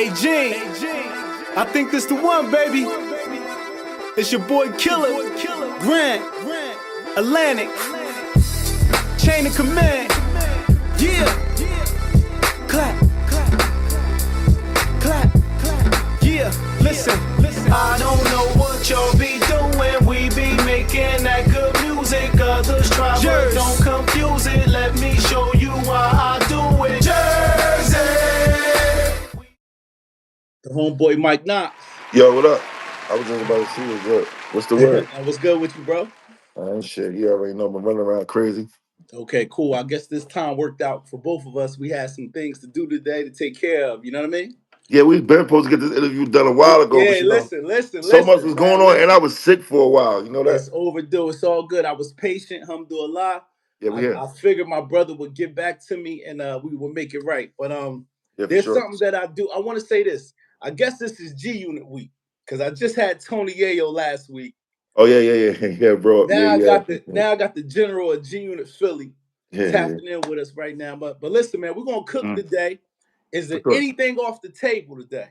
Hey Gene, I think this the one, baby. It's your boy Killer, Grant, Atlantic, Chain of Command. Yeah, clap, clap, yeah. Listen, I don't know what y'all be doing. We be making that good music. Others try, but don't confuse it. Let me show you why I do it. Jersey. The homeboy Mike Knox. Yo, what up? I was just about to see what's good. What's the word? What's good with you, bro? I ain't shit. You already know I'm running around crazy. Okay, cool. I guess this time worked out for both of us. We had some things to do today to take care of. You know what I mean? Yeah, we've been supposed to get this interview done a while ago, Yeah, but listen. so much was going on, and I was sick for a while. You know that? It's overdue. It's all good. I was patient. Alhamdulillah. Yeah, we here. I figured my brother would get back to me, and we would make it right. But Yeah, there's sure. something that I do. I want to say this. I guess this is G Unit week because I just had Tony Yayo last week. Oh yeah, bro. Now yeah. I got the general of G Unit Philly tapping in with us right now. But listen, man, we're gonna cook today. Is there anything off the table today?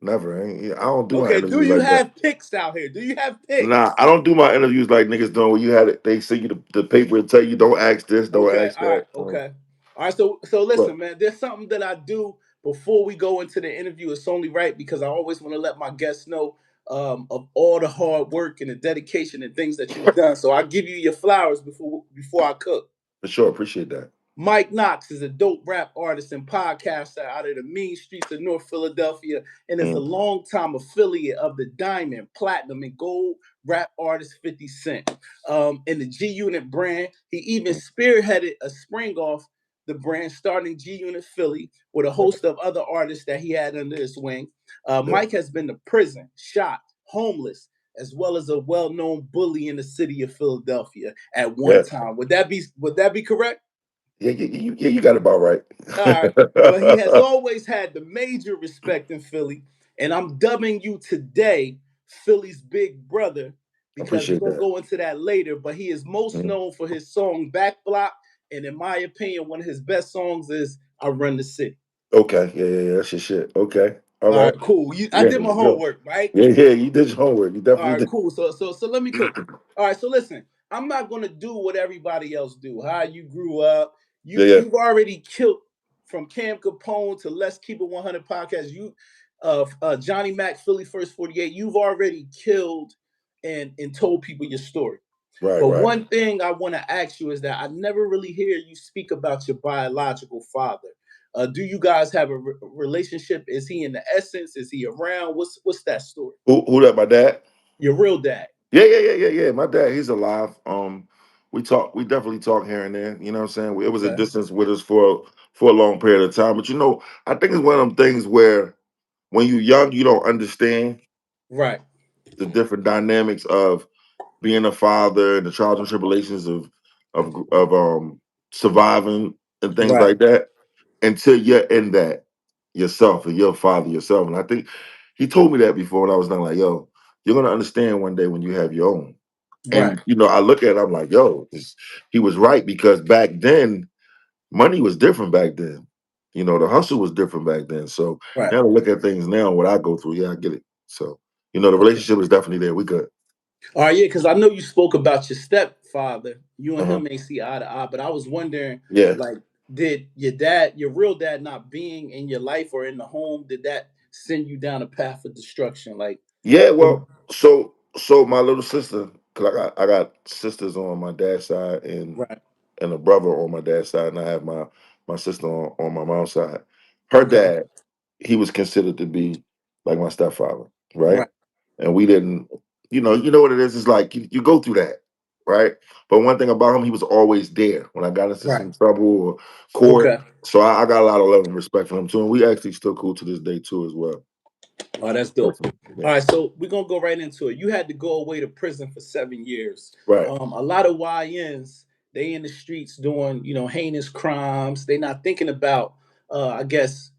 Never. I don't do my Okay, interviews do you like have that. picks out here? Do you have picks? Nah, I don't do my interviews like niggas doing. Where you had it, they send you the paper and tell you don't ask this, don't ask that. All right. So listen, man. There's something that I do before we go into the interview. It's only right because I always want to let my guests know of all the hard work and the dedication and things that you've done. So I give you your flowers before I cook. For sure, appreciate that. Mike Knox is a dope rap artist and podcaster out of the mean streets of North Philadelphia and is a longtime affiliate of the Diamond, Platinum, and Gold rap artist 50 Cent. In the G Unit brand, he even spearheaded a spring off the brand starting G Unit Philly with a host of other artists that he had under his wing. Mike has been to prison, shot, homeless, as well as a well-known bully in the city of Philadelphia at one time. Would that be correct? Yeah, you got it about right. All right. But he has always had the major respect in Philly. And I'm dubbing you today Philly's big brother because we're going to go into that later. But he is most known for his song Back Block. And in my opinion, one of his best songs is I Run the City. Okay. Yeah. That's your shit. Okay. All right. right. Cool. I did my homework, right? Yeah. You did your homework. You definitely did. Cool. So let me cook. All right. So listen, I'm not going to do what everybody else do. How you grew up. You've already killed from Cam Capone to Let's Keep It 100 podcast. You, Johnny Mac, Philly First 48. You've already killed and told people your story. Right. But one thing I want to ask you is that I never really hear you speak about your biological father. Do you guys have a relationship? Is he in the essence? Is he around? What's that story? Who that? My dad? Your real dad? Yeah. My dad, he's alive. We definitely talk here and there. You know what I'm saying? It was a distance with us for a long period of time. But I think it's one of them things where when you're young, you don't understand the different dynamics of being a father and the trials and tribulations of surviving and things like that until you're in that yourself and your father yourself. And I think he told me that before, and I was like, yo, you're gonna understand one day when you have your own. And I look at it, I'm like, yo, he was right, because back then money was different back then. The hustle was different back then. So now to look at things now, what I go through, yeah, I get it. So the relationship is definitely there. We good. All right, yeah, because I know you spoke about your stepfather. You and him may see eye to eye, but I was wondering, like, did your real dad not being in your life or in the home, did that send you down a path of destruction? Like, yeah, well, so my little sister, because I got sisters on my dad's side and a brother on my dad's side, and I have my sister on my mom's side. Her dad, he was considered to be like my stepfather, right? And we didn't, you know what it is. It's like you go through that, right? But one thing about him, he was always there when I got into some trouble or court. So I got a lot of love and respect for him too, and we actually still cool to this day too as well. Oh, that's dope. Yeah. All right, so we're gonna go right into it. You had to go away to prison for 7 years. Right. A lot of YNs, they in the streets doing, heinous crimes. They not thinking about, I guess,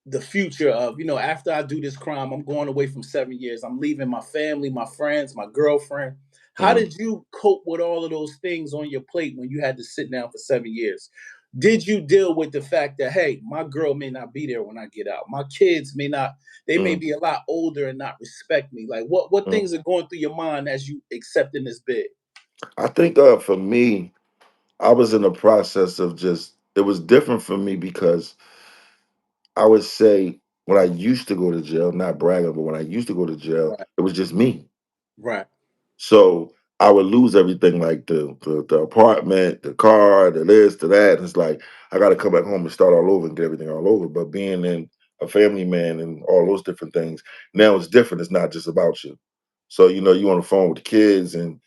the future of, after I do this crime, I'm going away from 7 years. I'm leaving my family, my friends, my girlfriend. How did you cope with all of those things on your plate when you had to sit down for 7 years? did you deal with the fact that, hey, my girl may not be there when I get out, my kids may not, they may be a lot older and not respect me? Like, what things are going through your mind as you accepting this bid? I think for me, I was in the process of just, it was different for me because I would say when I used to go to jail, not bragging, but when I used to go to jail, Right, it was just me. right, So I would lose everything, like the apartment, the car, the this, the that. And it's like I got to come back home and start all over and get everything all over. But being in a family man and all those different things, now it's different. It's not just about you. So you on the phone with the kids and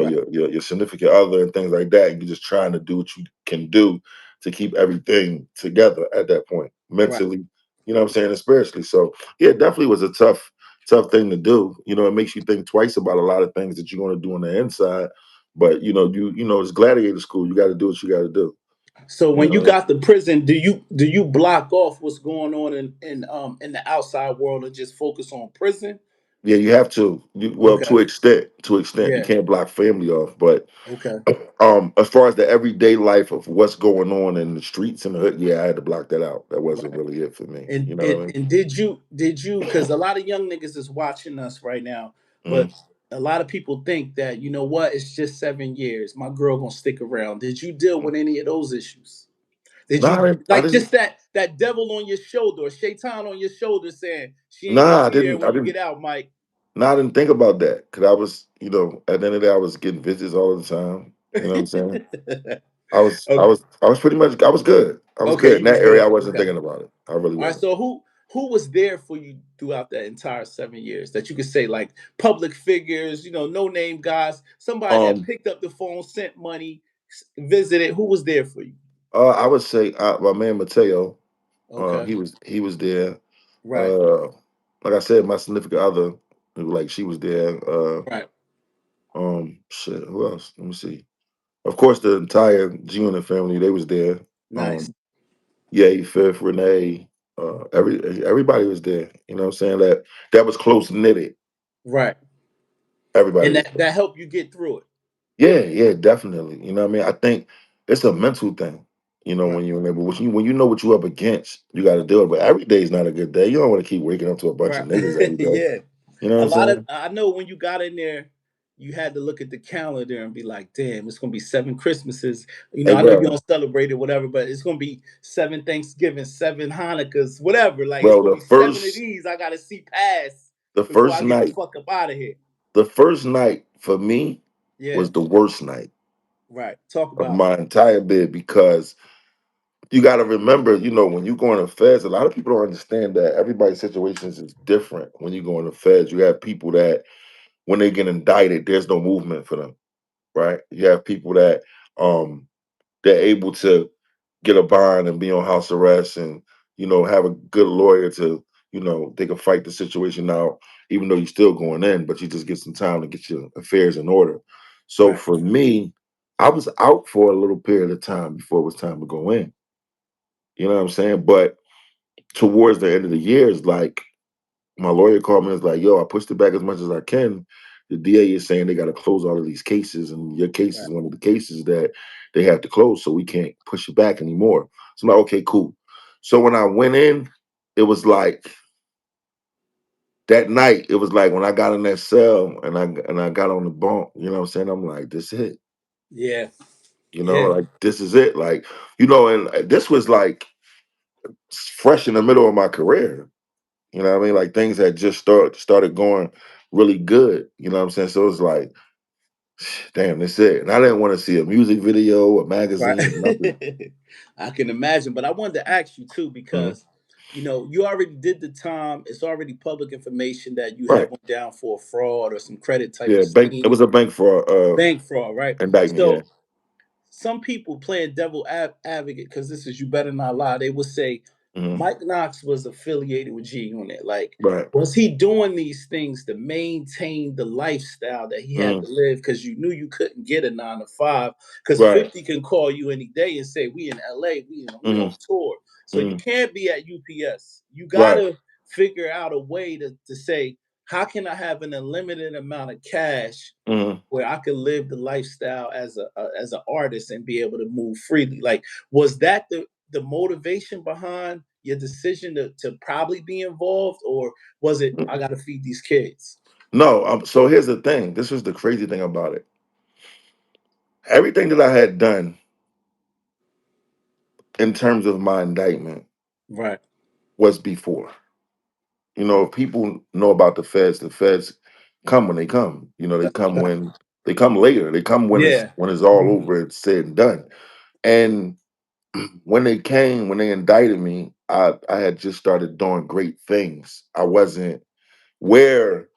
right, your significant other and things like that. And you're just trying to do what you can do to keep everything together at that point, right. mentally. You know what I'm saying, and spiritually. So yeah, it definitely was a tough thing to do. It makes you think twice about a lot of things that you're going to do on the inside. But it's gladiator school. You got to do what you got to do. So You when you know. got the prison, do you block off what's going on in the outside world and just focus on prison? Yeah, you have to. Well, Okay. to extent, you Yeah. can't block family off. But Okay. as far as the everyday life of what's going on in the streets and the hood, yeah, I had to block that out. That wasn't Right. really it for me. And You know what and I mean? and did you because a lot of young niggas is watching us right now, but Mm. a lot of people think that, you know what, it's just 7 years. My girl gonna stick around. Did you deal with any of those issues? Did Nah, you I like didn't. just that devil on your shoulder, or shaitan on your shoulder saying she ain't gonna Nah, I be there didn't. when I you didn't. get out, Mike? Nah, I didn't think about that because I was, at the end of the day, I was getting visits all the time. You know what I'm saying? I was, I Okay. was, I was pretty much, I was good. I was Okay, good in you that was area. I good. wasn't Okay. thinking about it. I really All right. wasn't. So who was there for you throughout that entire 7 years that you could say, like, public figures, no name guys, somebody that Um, picked up the phone, sent money, visited. Who was there for you? I would say my man Mateo. Okay. He was there. Right. Uh, like I said, my significant other, like she was there. Right. Shit. Who else? Let me see. Of course, the entire G Unit family, they was there. Nice. Yay, Fifth, Renee, everybody was there. You know what I'm saying? That was close knitted. Right. Everybody And was that helped you get through it. Yeah, yeah, definitely. You know what I mean? I think it's a mental thing. Right. When you're in there, but when you know what you're up against, you got to do it. But every day is not a good day. You don't want to keep waking up to a bunch Right. of niggas every day. Yeah. You know what A I'm lot of saying? I know when you got in there, you had to look at the calendar and be like, damn, it's gonna be 7 Christmases. Hey, I know you bro, don't celebrate it, whatever, but it's gonna be 7 Thanksgiving, 7 Hanukkahs, whatever. Like, it's bro, gonna be seven of these I gotta see pass the before first I get the night, fuck up out of here. the first night for me Yeah, was the worst night right. Talk of about it. my entire bid because you got to remember, when you go in the feds, a lot of people don't understand that everybody's situations is different. When you go in the feds, you have people that when they get indicted, there's no movement for them, right? You have people that um they're able to get a bond and be on house arrest and have a good lawyer to they can fight the situation out even though you're still going in, but you just get some time to get your affairs in order. So Right. for me, I was out for a little period of time before it was time to go in. You know what I'm saying? But towards the end of the year, it's like my lawyer called me and was like, yo, I pushed it back as much as I can. The DA is saying they got to close all of these cases, and your case is Right. one of the cases that they have to close, so we can't push it back anymore. So I'm like, okay, cool. So when I went in, it was like that night, it was like when I got in that cell and I got on the bunk, you know what I'm saying? I'm like, this is it. Yeah. Yeah. Like this is it. Like, and this was like fresh in the middle of my career. You know what I mean? Like things had just started going really good. You know what I'm saying? So it's like, damn, that's it. And I didn't want to see a music video, a Right. magazine, or nothing. I can imagine, but I wanted to ask you too Mhm. because you already did the time. It's already public information that you had Right. went down for a fraud or some credit type Yeah, of bank. It scheme, was a bank for bank fraud, right? indictment. Yeah. So some people playing devil advocate, because this is You Better Not Lie, they would say Hmm. Mike Knox was affiliated with G Unit. Like, Right. was he doing these things to maintain the lifestyle that he had Hmm. to live? Because you knew you couldn't get a 9 to 5. Because Right. 50 can call you any day and say, we in LA, we on Hmm. tour. So you Hmm. can't be at UPS. You Right. gotta figure out a way to say, how can I have an unlimited amount of cash Mhm. where I could live the lifestyle as as an artist and be able to move freely? Like, was that the motivation behind your decision to probably be involved, or was it I got to feed these kids? No, so here's the thing. This was the crazy thing about it. Everything that I had done in terms of my indictment Right. was before. You know, if people know about the feds come when they come. You know, they come when they come later. They come Yeah. when it's all over, it's said and done. And when they came, when they indicted me, I had just started doing great things. I wasn't where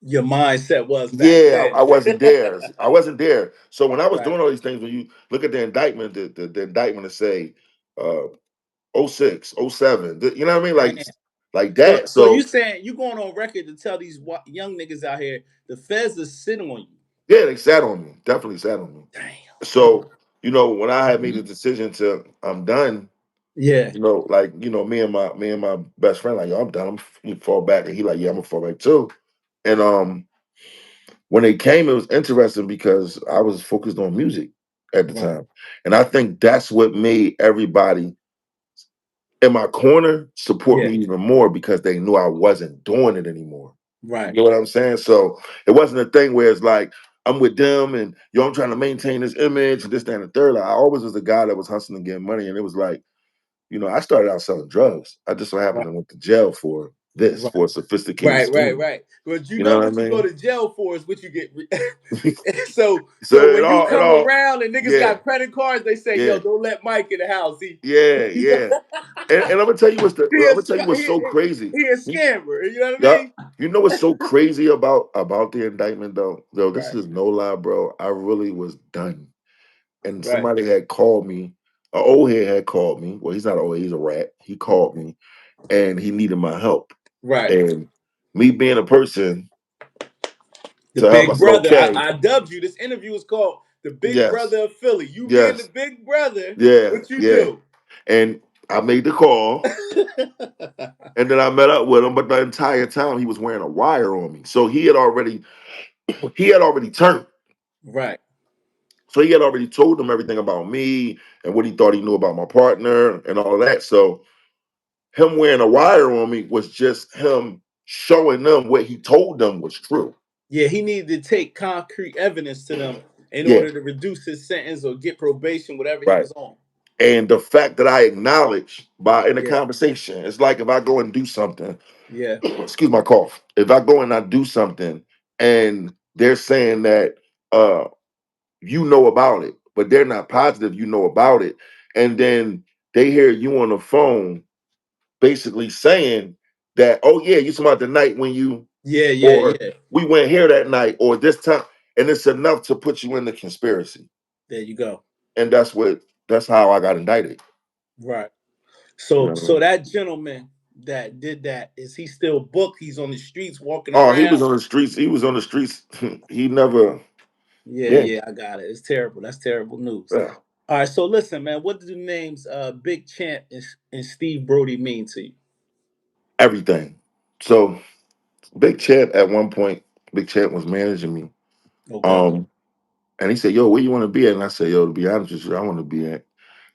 Your mindset was back yeah, then. I wasn't there. I wasn't there. So when I was Right. doing all these things, when you look at the indictment, the indictment to say uh '06, '07, you know what I mean? Damn. Like So that. so you So saying you going on record to tell these young niggas out here the feds are sitting on you? yeah, they sat on me. Definitely sat on me. Damn. So, you know, when I had made the decision to I'm done, Yeah. you know, like, you know, me and my best friend, like, yo, I'm done. He fall back and he like, yeah, I'm gonna fall back too. And when they came, it was interesting because I was focused on music at the Right. time. And I think that's what made everybody in my corner support Yeah. me even more because they knew I wasn't doing it anymore. You Right. know what I'm saying? So it wasn't a thing where it's like I'm with them and yo, I'm trying to maintain this image and this, that, and the third. Like, I always was the guy that was hustling and getting money. And it was like, you know, I started out selling drugs. I just so happened Right. to went to jail for this, Right. for a sophisticated Right. Right. scheme. Right. But you You know know what I what you go mean? to jail for is what you get. So So when you it come all, around and niggas yeah, got credit cards, they say, yeah, "Yo, don't let Mike in the house. He yeah, he, yeah. And I'm gonna tell you I'm gonna tell you what's so crazy. he a scammer." You know what I Yeah, mean? you know what's so crazy about the indictment though? Though this Right. is no lie, bro. I really was done. And Right. somebody had called me, an old head had called me. Well, he's not old, he's a rat. He called me and he needed my help. Right. And me being a person The to help, I Big said, Brother. okay, I dubbed you. This interview is called The Big yes, Brother of Philly. You being the yes, Big Brother, yeah, what you yeah. do? And I made the call and then I met up with him, but the entire time he was wearing a wire on me. So he had already turned. Right. So he had already told them everything about me and what he thought he knew about my partner and all of that. So him wearing a wire on me was just him showing them what he told them was true. Yeah, he needed to take concrete evidence to them in Yeah, order to reduce his sentence or get probation, whatever he right. was on. And the fact that I acknowledge by in a Yeah. conversation, it's like if I go and do something, Yeah. excuse my cough. If I go and I do something and they're saying that uh you know about it, but they're not positive you know about it, and then they hear you on the phone basically saying that, oh yeah, you talking about the night when you Yeah. Yeah. or Yeah. we went here that night or this time, and it's enough to put you in the conspiracy. There you go. And that's how I got indicted. Right. You So know what I mean? that gentleman that did that, is he still booked? He's on the streets walking Oh, he was around. on the streets. He was on the streets. He never, Yeah, yeah, yeah, I got it. It's terrible. That's terrible news. yeah, All right, so listen, man, what do the names Big Champ and Steve Brody mean to you? everything. So Big Champ at one point, Big Champ was managing me. Okay. Um, and he said, "Yo, where you want to be at?" And I said, "Yo, to be honest with you, I want to be at."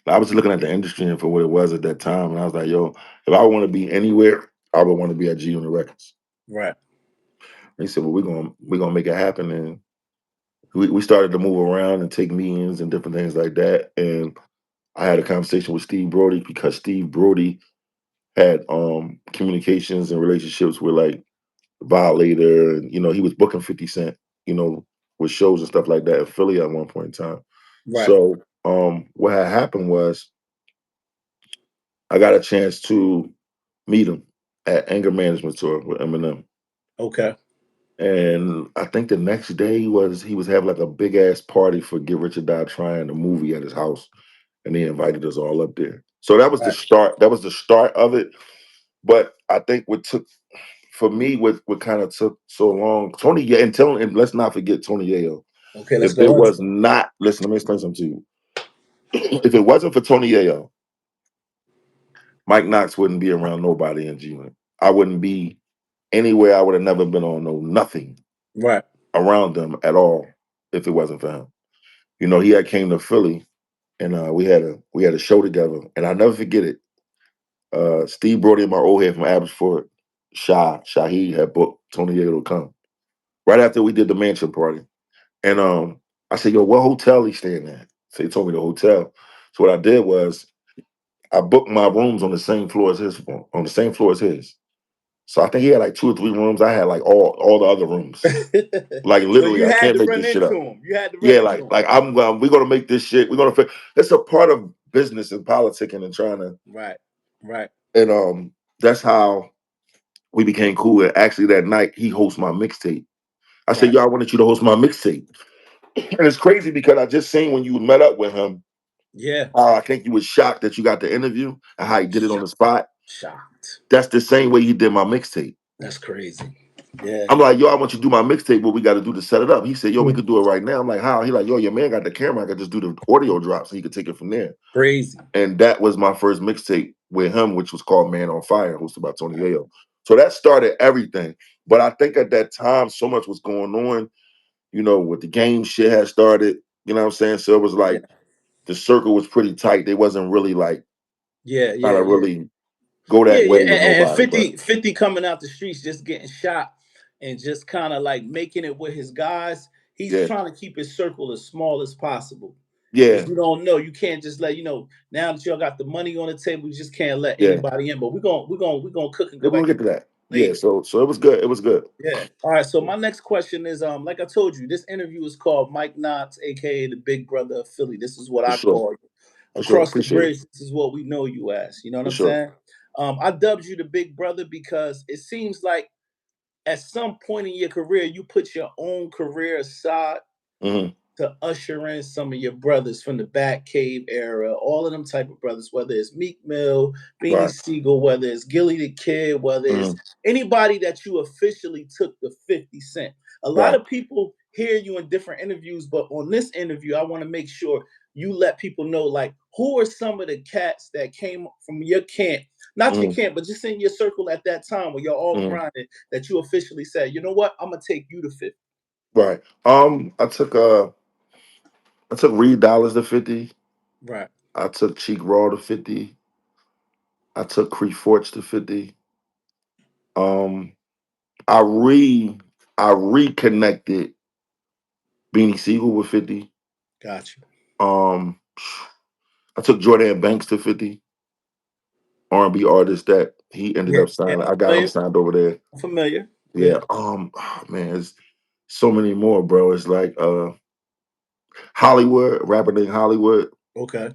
I was looking at the industry and for what it was at that time, and I was like, "Yo, if I want to be anywhere, I would want to be at G Unit Records." Right. And he said, "Well, we're gonna make it happen." And we started to move around and take meetings and different things like that. And I had a conversation with Steve Brody because Steve Brody had communications and relationships with like Violator, and you know, he was booking 50 Cent, you know, with shows and stuff like that in Philly at one point in time. Right. So what had happened was I got a chance to meet him at Anger Management Tour with Eminem. Okay. And I think the next day he was having like a big ass party for Get Rich or Die Trying, the movie at his house, and they invited us all up there. So that was the Right. start. That was the start of it. But I think what took for me, what kind of took so long, Tony, yeah, and let's not forget Tony Yayo. Okay, let's If go it into was it. not, listen, let me explain something to you. If it wasn't for Tony Yayo, Mike Knox wouldn't be around nobody in G Unit. I wouldn't be anywhere I would have never been on, no nothing Right. around them at all if it wasn't for him. You know, he had came to Philly and we had a show together, and I'll never forget it. Steve Brody and my old head from Abbotsford, Shaheed had booked Tony Yayo to come right after we did the mansion party. And I said, yo, what hotel he staying at? So he told me the hotel. So what I did was I booked my rooms on the same floor as his, on the same floor as his. So I think he had like 2 or 3 rooms. I had like all the other rooms. Like So literally, you I had can't to make run this shit into up. him. You had to run Yeah, into him. like we're gonna make this shit. We're gonna. It's a part of business and politicking and trying to. Right. Right. And that's how we became cool. And actually, that night he hosts my mixtape. I said, Right. yo, I wanted you to host my mixtape. And it's crazy because I just seen when you met up with him. Yeah. I think you was shocked that you got the interview and how he did it on the spot. Shocked. That's the same way he did my mixtape. That's crazy. Yeah. I'm like, yo, I want you to do my mixtape. What we got to do to set it up? He said, yo, we could do it right now. I'm like, how? He like, yo, your man got the camera. I could just do the audio drop so he could take it from there. Crazy. And that was my first mixtape with him, which was called Man on Fire, hosted by Tony Yayo. So that started everything. But I think at that time, so much was going on, you know, with the game shit had started, you know what I'm saying? So it was like the circle was pretty tight. They wasn't really like trying to really go Yeah, that yeah, way with and nobody. But 50 coming out the streets, just getting shot and just kind of like making it with his guys. He's yeah, trying to keep his circle as small as possible. Because yeah, you don't know, you can't just let now that y'all got the money on the table, you just can't let yeah. anybody in. But we're gonna cook and go We're back gonna get to that. Yeah, later. so it was good. It was good. Yeah. All right. So my next question is, like I told you, this interview is called Mike Knox, aka the Big Brother of Philly. This is what For I sure. call you. For sure. Across the Appreciate it. bridge, this is what we know you as. You know what For I'm sure. saying? I dubbed you the Big Brother because it seems like at some point in your career, you put your own career aside Mm-hmm. to usher in some of your brothers from the Bat Cave era, all of them type of brothers, whether it's Meek Mill, Beanie Right. Sigel, whether it's Gilly the Kid, whether it's Mm-hmm. anybody that you officially took the 50 Cent. A lot Right. of people hear you in different interviews, but on this interview, I want to make sure you let people know, like, who are some of the cats that came from your camp, not your Mm-hmm. camp, but just in your circle at that time where you're all Mm-hmm. grinding, that you officially said, you know what, I'm going to take you to 50. Right. I took Reed Dollars to 50. Right. I took Cheek Raw to 50. I took Cree Forge to 50. Um I re I reconnected Beanie Siegel with 50. Got you. Um I took Jordan Banks to 50. R&B artist that he ended Yeah, up yeah, signing. I'm I got him familiar. signed over there. I'm familiar. Yeah. Yeah. Oh, man, it's so many more, bro. It's like Hollywood, rapper named Hollywood. Okay.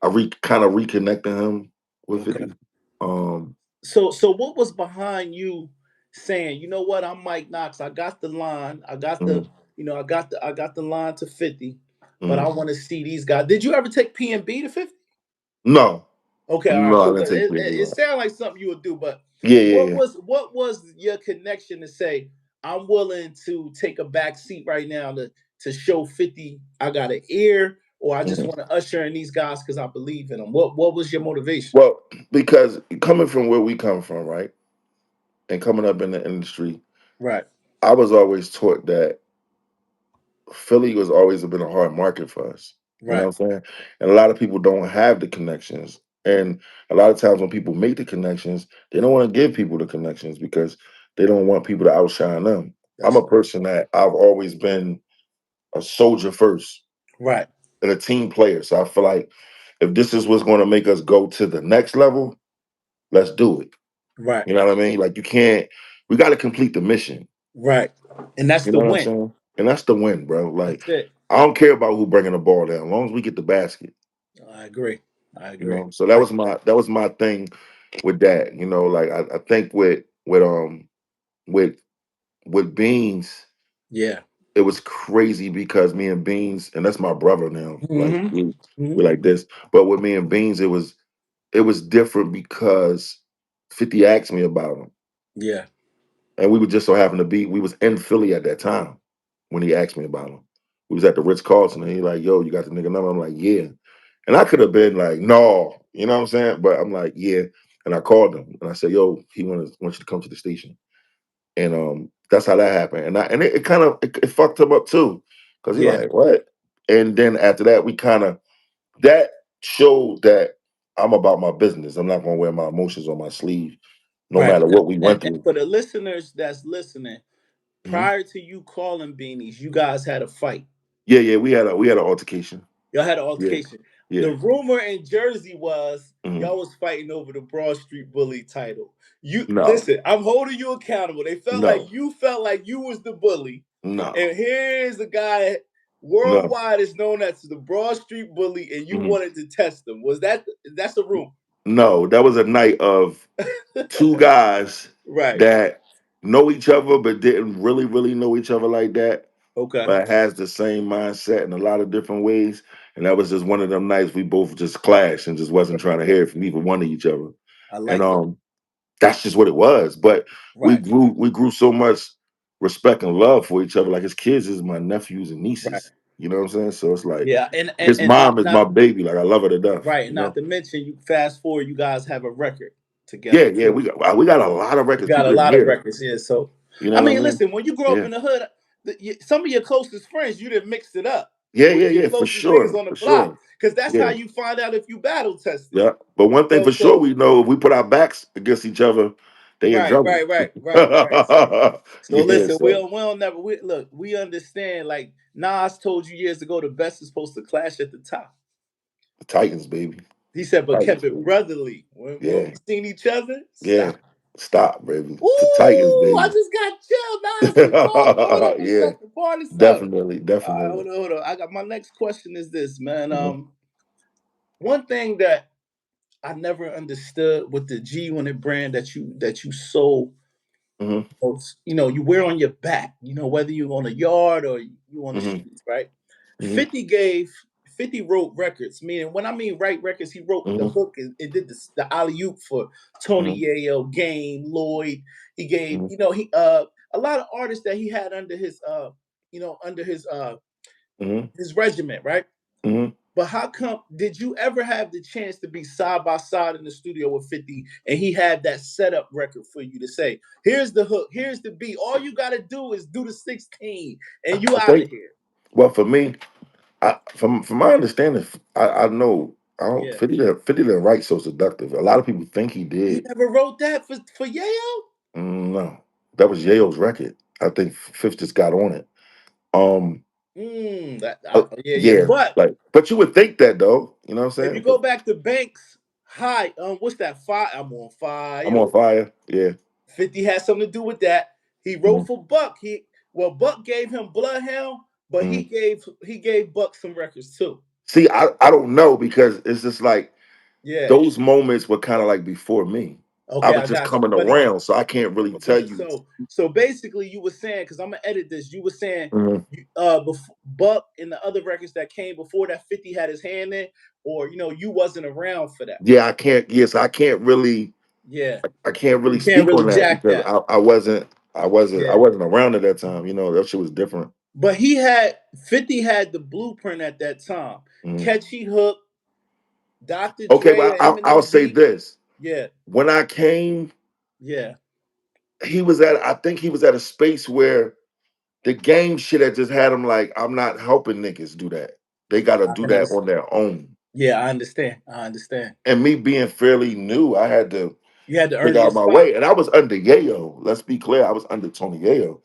I kind of reconnecting him with Okay. 50. Um, So what was behind you saying, you know what, I'm Mike Knox. I got the line. I got the, mm, I got the line to 50, but I mm. want to see these guys. Did you ever take P&B to 50? No, Okay, all right, no, I cool. didn't take It PNB. sounds like something you would do, but Yeah, yeah, yeah. what was your connection to say I'm willing to take a back seat right now to show 50 I got an ear, or I just Mhm. want to usher in these guys because I believe in them. What was your motivation? Well, because coming from where we come from, right, and coming up in the industry, Right, I was always taught that Philly was always been a hard market for us. You know right, what I'm saying? And a lot of people don't have the connections. And a lot of times when people make the connections, they don't want to give people the connections because they don't want people to outshine them. I'm that's a person that I've always been a soldier first right, and a team player. So I feel like if this is what's going to make us go to the next level, let's do it. right, You know what I mean? Like we got to complete the mission. right, and that's You the know what I'm win. saying? And that's the win, bro. Like That's it. I don't care about who bringing the ball down, as long as we get the basket. I agree. I You agree. know, so that was my thing with that. You know, like I think with with Beans, Yeah. it was crazy because me and Beans, and that's my brother now. Like Hmm. we like this, but with me and Beans, it was different because 50 asked me about him, Yeah. and we would just so happen to be we was in Philly at that time when he asked me about him. We was at the Ritz Carlton, and he like, "Yo, you got the nigga number?" I'm like, "Yeah," and I could have been like, "No," you know what I'm saying? But I'm like, "Yeah," and I called him and I said, "Yo, he wants you to come to the station." and that's how that happened. And it kind of it fucked him up too, because he like what? And then after that, we kind of that showed that I'm about my business. I'm not gonna wear my emotions on my sleeve, no matter what we went through. And for the listeners that's listening, prior to you calling Beanies, you guys had a fight. Yeah, we had an altercation. Y'all had an altercation. Yeah. The rumor in Jersey was y'all was fighting over the Broad Street Bully title. You listen, I'm holding you accountable. They felt like you was the bully. No. And here's a guy worldwide is known as the Broad Street Bully, and you wanted to test him. That's the rumor? No, that was a night of two guys that know each other but didn't really know each other like that. Okay. But has the same mindset in a lot of different ways. And that was just one of them nights we both just clashed and just wasn't trying to hear from either one of each other. I like and that's just what it was. But we grew so much respect and love for each other. Like his kids is my nephews and nieces. You know what I'm saying? So it's like and his mom is my baby. Like I love her to death. Right. Not to mention, you fast forward, you guys have a record together. Yeah, we got a lot of records. We got a lot of records. Yeah. So I mean, listen, when you grow up in the hood, some of your closest friends, you done mixed it up. Yeah, for sure. On the block, because that's how you find out if you battle tested. Yeah, but one thing for sure, we know if we put our backs against each other, they in trouble. Right. So listen, we'll never look. We understand. Like Nas told you years ago, the best is supposed to clash at the top. The Titans, baby. He said, but kept it brotherly. When we seen each other, stop, baby. Ooh, the Titans, baby. I just got chilled. Nah, definitely. Hold on. I got my next question is this, man. One thing that I never understood with the G-Unit brand that you sold, you wear on your back, whether you're on a yard or you on the streets, right? 50 wrote records, meaning when I mean write records, he wrote the hook and did the alley-oop for Tony Yayo, Game, Lloyd. He gave, a lot of artists that he had under his his regiment, right? But how come did you ever have the chance to be side by side in the studio with 50 and he had that setup record for you to say, here's the hook, here's the beat. All you got to do is do the 16 and you out of here. Well, for me, from my understanding, I know I don't 50 didn't write So Seductive. A lot of people think he did. He never wrote that for Yayo? No. That was Yayo's record. I think 50 just got on it. But you would think that though, you know what I'm saying? If you go back to Banks High, what's that? I'm on fire. I'm on fire. Yeah. 50 had something to do with that. He wrote for Buck. Buck gave him Bloodhound, but he gave Buck some records too. See, I don't know because it's just like those moments were kind of like before me. Okay, I was just coming around, so I can't really tell you. So basically, you were saying, because I'm gonna edit this. You were saying, Buck and the other records that came before that 50 had his hand in, or you wasn't around for that. Yeah, I can't. Yes, I can't really. Yeah, I can't really speak on that because I wasn't around at that time. That shit was different. But 50 had the blueprint at that time. Catchy hook, Dr. Dre. Okay, but I'll say this. Yeah. When I came, I think he was at a space where the game shit had just had him like, I'm not helping niggas do that. They got to do that on their own. Yeah, I understand. And me being fairly new, I had to earn out my way. And I was under Yayo. Let's be clear. I was under Tony Yayo.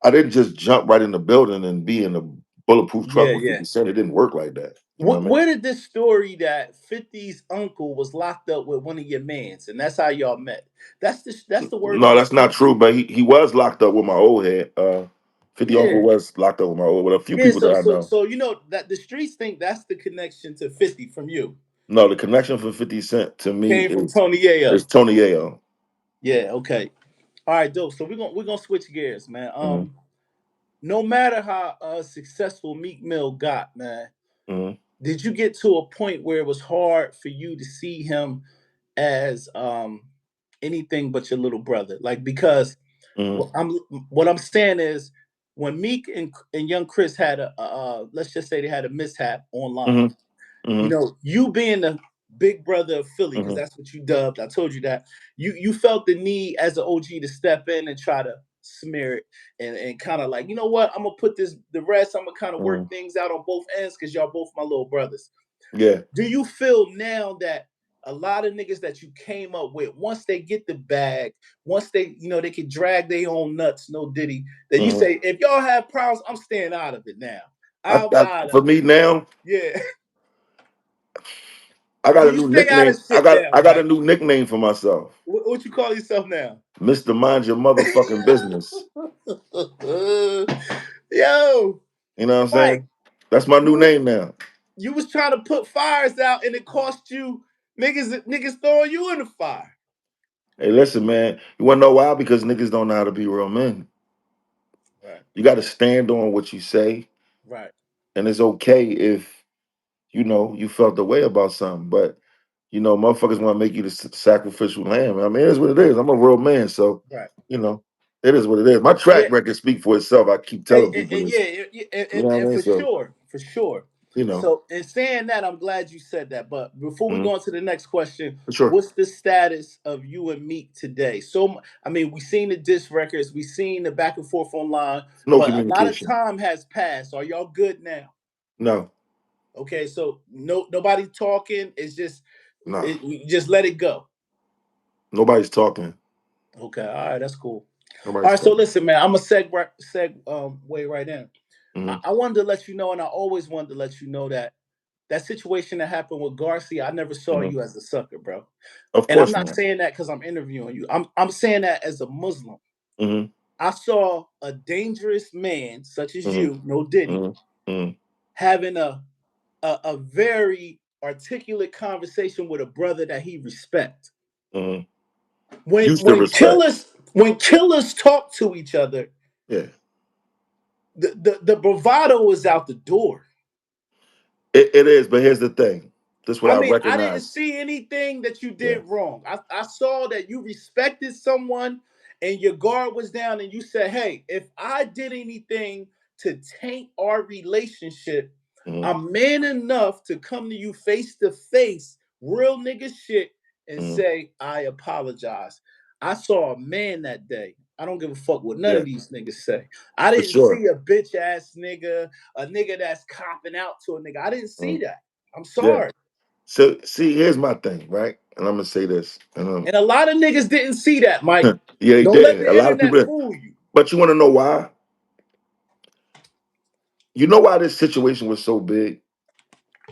I didn't just jump right in the building and be in a bulletproof truck with 50 Cent. It didn't work like that. Where did this story that 50's uncle was locked up with one of your mans, and that's how y'all met? That's the word. No, that's not true. But he was locked up with my old head. 50 uncle was locked up with my old with a few people that I know. So that the streets think that's the connection to 50 from you. No, the connection for 50 Cent to me came from Tony Yayo. It's Tony Yayo. Yeah. Okay. All right, dope. So we're gonna switch gears, man. No matter how successful Meek Mill got, man. Did you get to a point where it was hard for you to see him as anything but your little brother? Like, because what I'm saying is when Meek and Young Chris had let's just say they had a mishap online, you being big brother of Philly, because that's what you dubbed. I told you that. You felt the need as an OG to step in and try to smear it and kind of like, you know what, I'm gonna put the rest, I'm gonna kind of work things out on both ends because y'all both my little brothers. Yeah. Do you feel now that a lot of niggas that you came up with, once they get the bag, once they, they can drag their own nuts, no diddy, that you say, if y'all have problems, I'm staying out of it now. I'm out of for me now, yeah. I got Do a you new stay out of nickname. shit now, I got a Mike? new nickname for myself. What you call yourself now? Mr. Mind Your Motherfucking Business. Yo, You know what I'm Mike, saying? That's my new name now. You was trying to put fires out and it cost you niggas throwing you in the fire. Hey, listen, man. You wanna know why? Because niggas don't know how to be real men. Right. You gotta stand on what you say. Right. And it's okay if, you felt the way about something. But, motherfuckers want to make you the sacrificial lamb. I mean, it is what it is. I'm a real man. So, Right. It is what it is. My track Yeah. record speak for itself. I keep telling people And this. yeah, You know what I mean? for So, sure, for sure. So, in saying that, I'm glad you said that. But before we go on to the next question, for sure. what's the status of you and Meek today? So, I mean, we seen the diss records, we seen the back and forth online, No but a lot of communication. time has passed. Are y'all good now? No. Okay, so nobody talking. It's just No. you just let it go. Nobody's talking. Okay, all right, that's cool. Nobody's All right, so talking. listen, man, I'm a way right in. Mm-hmm. I wanted to let you know, and I always wanted to let you know that situation that happened with Garci, I never saw you as a sucker, bro. Of And I'm course not not. saying that because I'm interviewing you. I'm saying that as a Muslim. Mm-hmm. I saw a dangerous man such as Mm-hmm. you, no Diddy, Mm-hmm. having a very articulate conversation with a brother that he respects. Mm-hmm. When Used to respect. killers talk to each other, Yeah. the bravado is out the door. It is, but here's the thing. This is what I I mean, I didn't recognize. see anything that you Yeah. did wrong. I saw that you respected someone and your guard was down and you said, hey, if I did anything to taint our relationship, Mm-hmm. I'm man enough to come to you face to face, real nigga shit, and say, I apologize. I saw a man that day. I don't give a fuck what none of these niggas say. I didn't see a bitch ass nigga, a nigga that's copping out to a nigga. I didn't see that. I'm sorry. So see, here's my thing, right? And I'm gonna say this, And a lot of niggas didn't see that, Mike. yeah, he Don't let didn't. A the lot of internet people didn't. fool you. But you want to know why? You know why this situation was so big,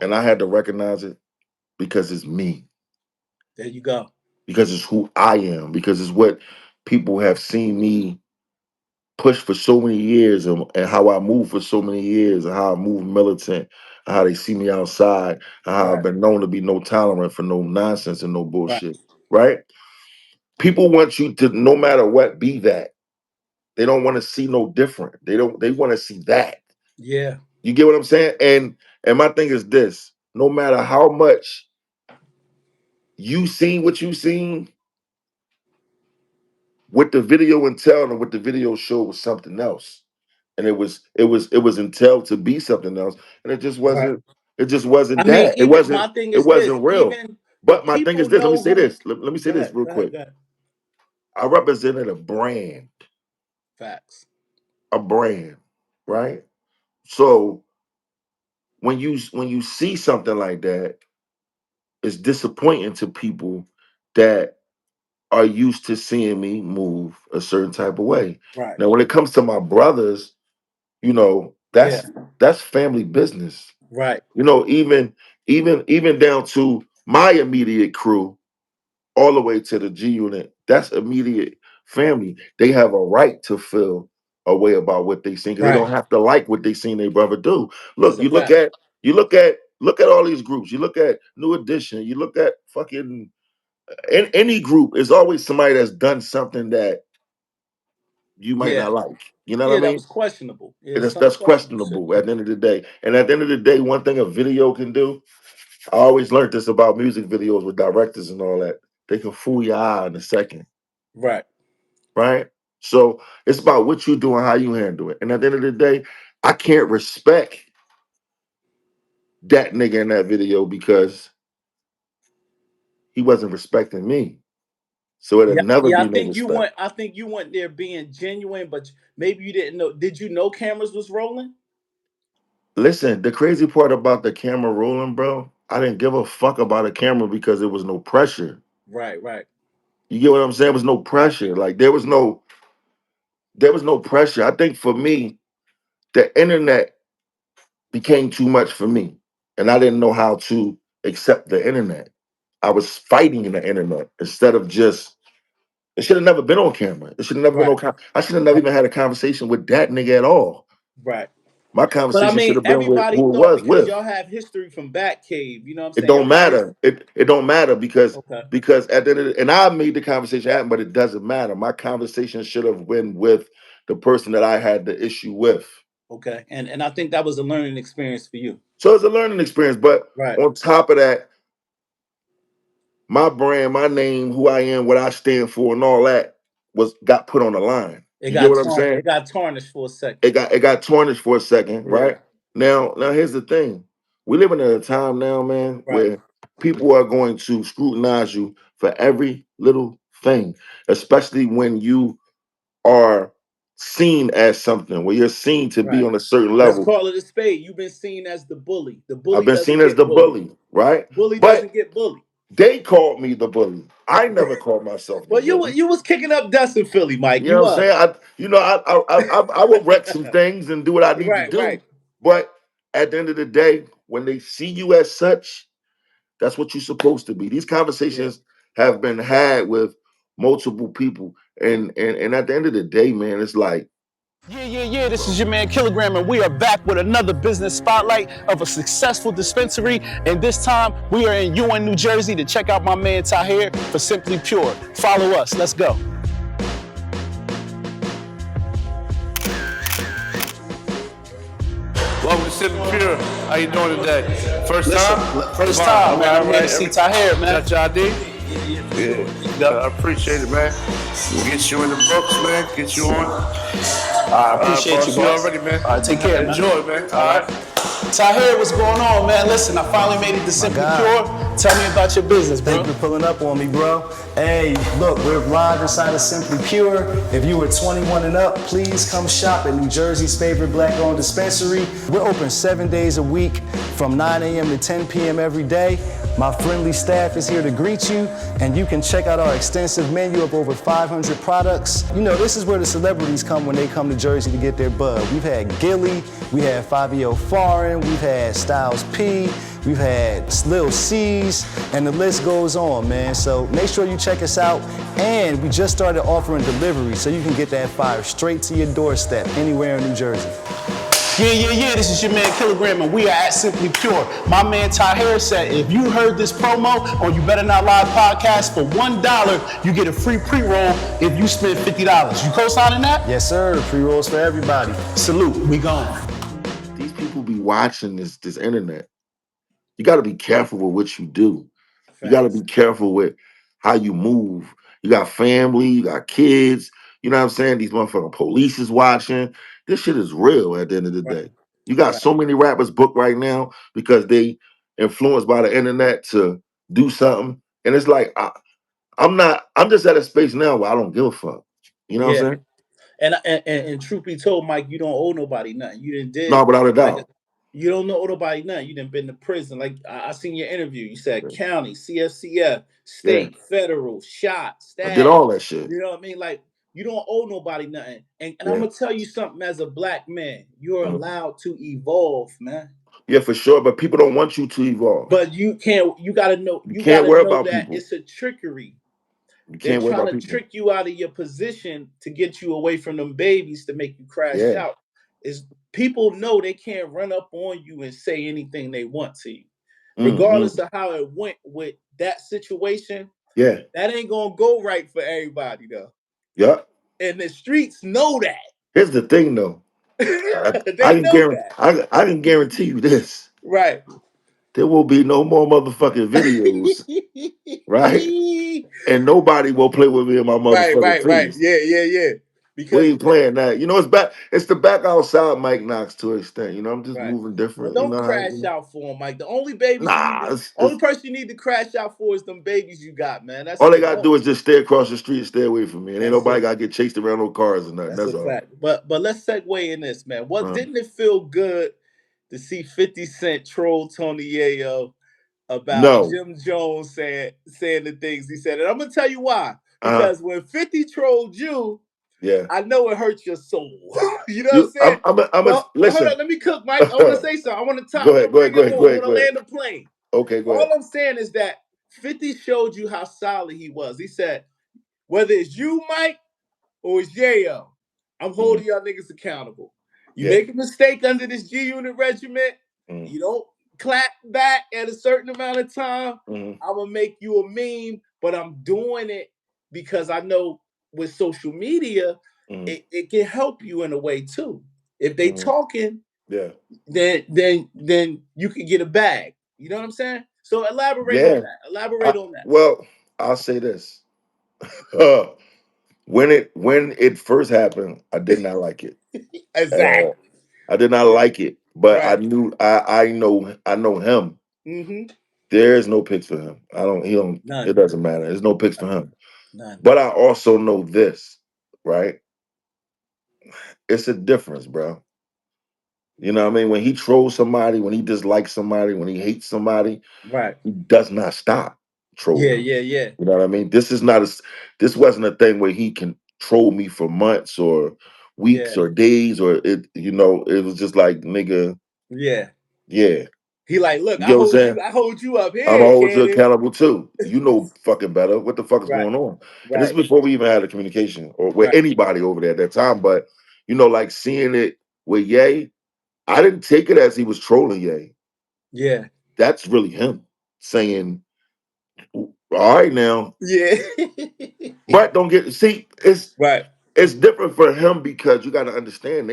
and I had to recognize it because it's me. There you go. Because it's who I am. Because it's what people have seen me push for so many years, and how I move for so many years, and how I move militant, and how they see me outside, and how I've been known to be no tolerant for no nonsense and no bullshit. Right? People want you to, no matter what, be that. They don't want to see no different. They want to see that. Yeah. You get what I'm saying? And my thing is this: no matter how much you seen what you seen, what the video entailed and what the video showed was something else. And it was entailed to be something else. And it just wasn't I mean, that. It even wasn't my thing it is this, wasn't real. even the But my thing is people this. Let me know say who. this. Let me say Go this ahead. real Go ahead. quick. Go ahead. I represented a brand. Facts. A brand, right? So when you see something like that, it's disappointing to people that are used to seeing me move a certain type of way. Right. Now, when it comes to my brothers, that's family business. Right. Even down to my immediate crew, all the way to the G unit, that's immediate family. They have a right to feel a way about what they seen, because they don't have to like what they seen their brother do. Look, you look at all these groups. You look at New Edition. You look at fucking any group. Is always somebody that's done something that you might not like. You know what I Yeah, that mean? was questionable. Yeah, And some that's questionable shit. questionable at the end of the day. And at the end of the day, one thing a video can do, I always learned this about music videos with directors and all that. They can fool your eye in a second. Right. Right? So it's about what you do and how you handle it. And at the end of the day, I can't respect that nigga in that video because he wasn't respecting me. So it'll never be no respect. I think you went there being genuine, but maybe you didn't know. Did you know cameras was rolling? Listen, the crazy part about the camera rolling, bro, I didn't give a fuck about a camera because there was no pressure. Right, right. You get what I'm saying? There was no pressure. Like there was no pressure. I think for me, the internet became too much for me. And I didn't know how to accept the internet. I was fighting in the internet instead of just it should have never been on camera. It should have never been Right. on I should have never even had a conversation with that nigga at all. Right. My But I conversation should mean, have been with everybody who it thought was because with. y'all have history from Batcave, you know what I'm It saying? Y'all don't got matter. It don't matter because okay. at the end of the, and I made the conversation happen, but it doesn't matter. My conversation should have been with the person that I had the issue with. Okay. And I think that was a learning experience for you. So it's a learning experience. But right. On top of that, my brand, my name, who I am, what I stand for, and all that got put on the line. You get what I'm saying? It got tarnished for a second. It got tarnished for a second, right? Now here's the thing. We're living at a time now, man, where people are going to scrutinize you for every little thing, especially when you are seen as something, where you're seen to be on a certain Let's level. call it a spade. You've been seen as the bully. The I've bully been doesn't seen as get the bullied. bully, right? Bully But doesn't get bullied. they called me the bully. I never called myself the Well, bully. you was kicking up dust in Philly, Mike. You know what I'm saying? I will wreck some things and do what I need to do. Right. But at the end of the day, when they see you as such, that's what you're supposed to be. These conversations have been had with multiple people, and at the end of the day, man, it's like. Yeah, this is your man Kilogram, and we are back with another business spotlight of a successful dispensary. And this time, we are in UN, New Jersey to check out my man Tahir for Simply Pure. Follow us. Let's go. Welcome to Simply Pure. How you doing today? First time? First time, man. I'm here to see Tahir, man. Got your ID? Yeah, I appreciate it, man. We'll get you in the books, man. Get you on. I appreciate you, boss. Already, man. All right, take care, man. Enjoy, man. All right. Tahir, what's going on, man? Listen, I finally made it to Simply Pure. Tell me about your business, bro. Thank you for pulling up on me, bro. Hey, look, we're live inside of Simply Pure. If you are 21 and up, please come shop at New Jersey's favorite black-owned dispensary. We're open 7 days a week from 9 a.m. to 10 p.m. every day. My friendly staff is here to greet you, and you can check out our extensive menu of over 500 products. You know, this is where the celebrities come when they come to Jersey to get their bud. We've had Gilly, we had Fabio Foreign, we've had Styles P, we've had Lil C's, and the list goes on, man. So make sure you check us out. And we just started offering delivery, so you can get that fire straight to your doorstep anywhere in New Jersey. Yeah, this is your man Kilogram, and we are at Simply Pure. My man Tahir said if you heard this promo on You Better Not Lie podcast, for $1, you get a free pre-roll if you spend $50. You co-signing that? Yes, sir. Pre-rolls for everybody. Salute. We gone. These people be watching this internet. You got to be careful with what you do. You got to be careful with how you move. You got family, you got kids. You know what I'm saying? These motherfucking police is watching. This shit is real at the end of the day. You got so many rappers booked right now because they influenced by the internet to do something. And it's like, I'm just at a space now where I don't give a fuck. You know what I'm saying? And truth be told, Mike, you don't owe nobody nothing. You didn't did. No, without a doubt. You don't owe nobody nothing. You done been to prison. Like I seen your interview. You said county, CFCF, state, federal, shot, staff. I did all that shit. You know what I mean? Like you don't owe nobody nothing. And I'm gonna tell you something. As a black man, you're allowed to evolve, man. Yeah, for sure. But people don't want you to evolve. But you can't. You gotta know. You can't worry about that people. it's a trickery. They're trying to trick you out of your position to get you away from them babies to make you crash out. Is people know they can't run up on you and say anything they want to you, regardless of how it went with that situation. Yeah, that ain't gonna go right for everybody though. Yeah, and the streets know that. Here's the thing though, I can guarantee you this. Right. There will be no more motherfucking videos, right? And nobody will play with me in my motherfucking face. Yeah. We because ain't playing that. You know, it's back. It's the back outside Mike Knox to an extent. You know, I'm just right. moving Well, different. You don't know how you crash know? out for them, Mike. The only babies you need, Nah, only person you need to crash out for is them babies you got, man. That's all they it. gotta do is just stay across the street and stay away from me. And ain't That's nobody it. gotta get chased around no cars or nothing. That's That's a all. fact. But let's segue in this, man. What Uh, didn't it feel good to see 50 Cent troll Tony Yayo about no. Jim Jones saying the things he said? And I'm gonna tell you why. Uh, Because when 50 trolled you, yeah. I know it hurts your soul. You know what I'm You saying? I'm a But hold listen. on, let me cook, Mike. I want to go say something. I want to top. I ahead, want to bring him go on. I ahead, want go to ahead. land the plane. Okay, go All ahead. I'm saying is that 50 showed you how solid he was. He said, whether it's you, Mike, or it's Yayo, I'm Mhm. holding y'all niggas accountable. You Yeah. make a mistake under this G Unit regiment, Mm, you don't clap back at a certain amount of time, mm, I'm gonna make you a meme, but I'm doing it because I know with social media, mm, it can help you in a way too. If they mm. talking, Yeah. then you can get a bag. You know what I'm saying? So elaborate on Yeah. that. Elaborate on that. Well, I'll say this. When it first happened, I did not like it at all. Exactly. I did not Yeah. like it, but I Right. knew I know him. Mm-hmm. There's no picks for him. I don't he don't it None. doesn't matter. There's no picks for None. him. None. But I also know this, right? It's a difference, bro. You know what I mean? When he trolls somebody, when he dislikes somebody, when he hates somebody, Right. he does not stop Yeah, trolling. yeah, yeah. You know what I mean? This wasn't a thing where he can troll me for months or weeks Yeah. or days or it was just like nigga, Yeah. yeah. He like, look, You get what I'm saying? I hold you up I'm here, always Cannon. accountable too. You know fucking better. What the fuck is Right, going on? And this is right, before we even had a communication or with right. anybody over there at that time. But like seeing it with Ye, I didn't take it as he was trolling Ye. Yeah. That's really him saying, all right now. Yeah. But don't get see, Right, it's different for him because you gotta understand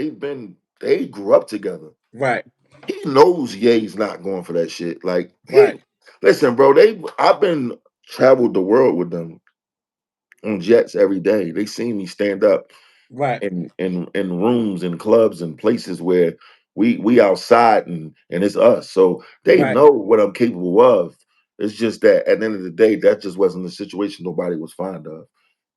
they grew up together. right, He knows Ye's not going for that shit. Like right, listen, bro, I've been traveled the world with them on jets every day. They seen me stand up right, in rooms and clubs and places where we outside and it's us. So they right, know what I'm capable of. It's just that at the end of the day, that just wasn't the situation nobody was fond of.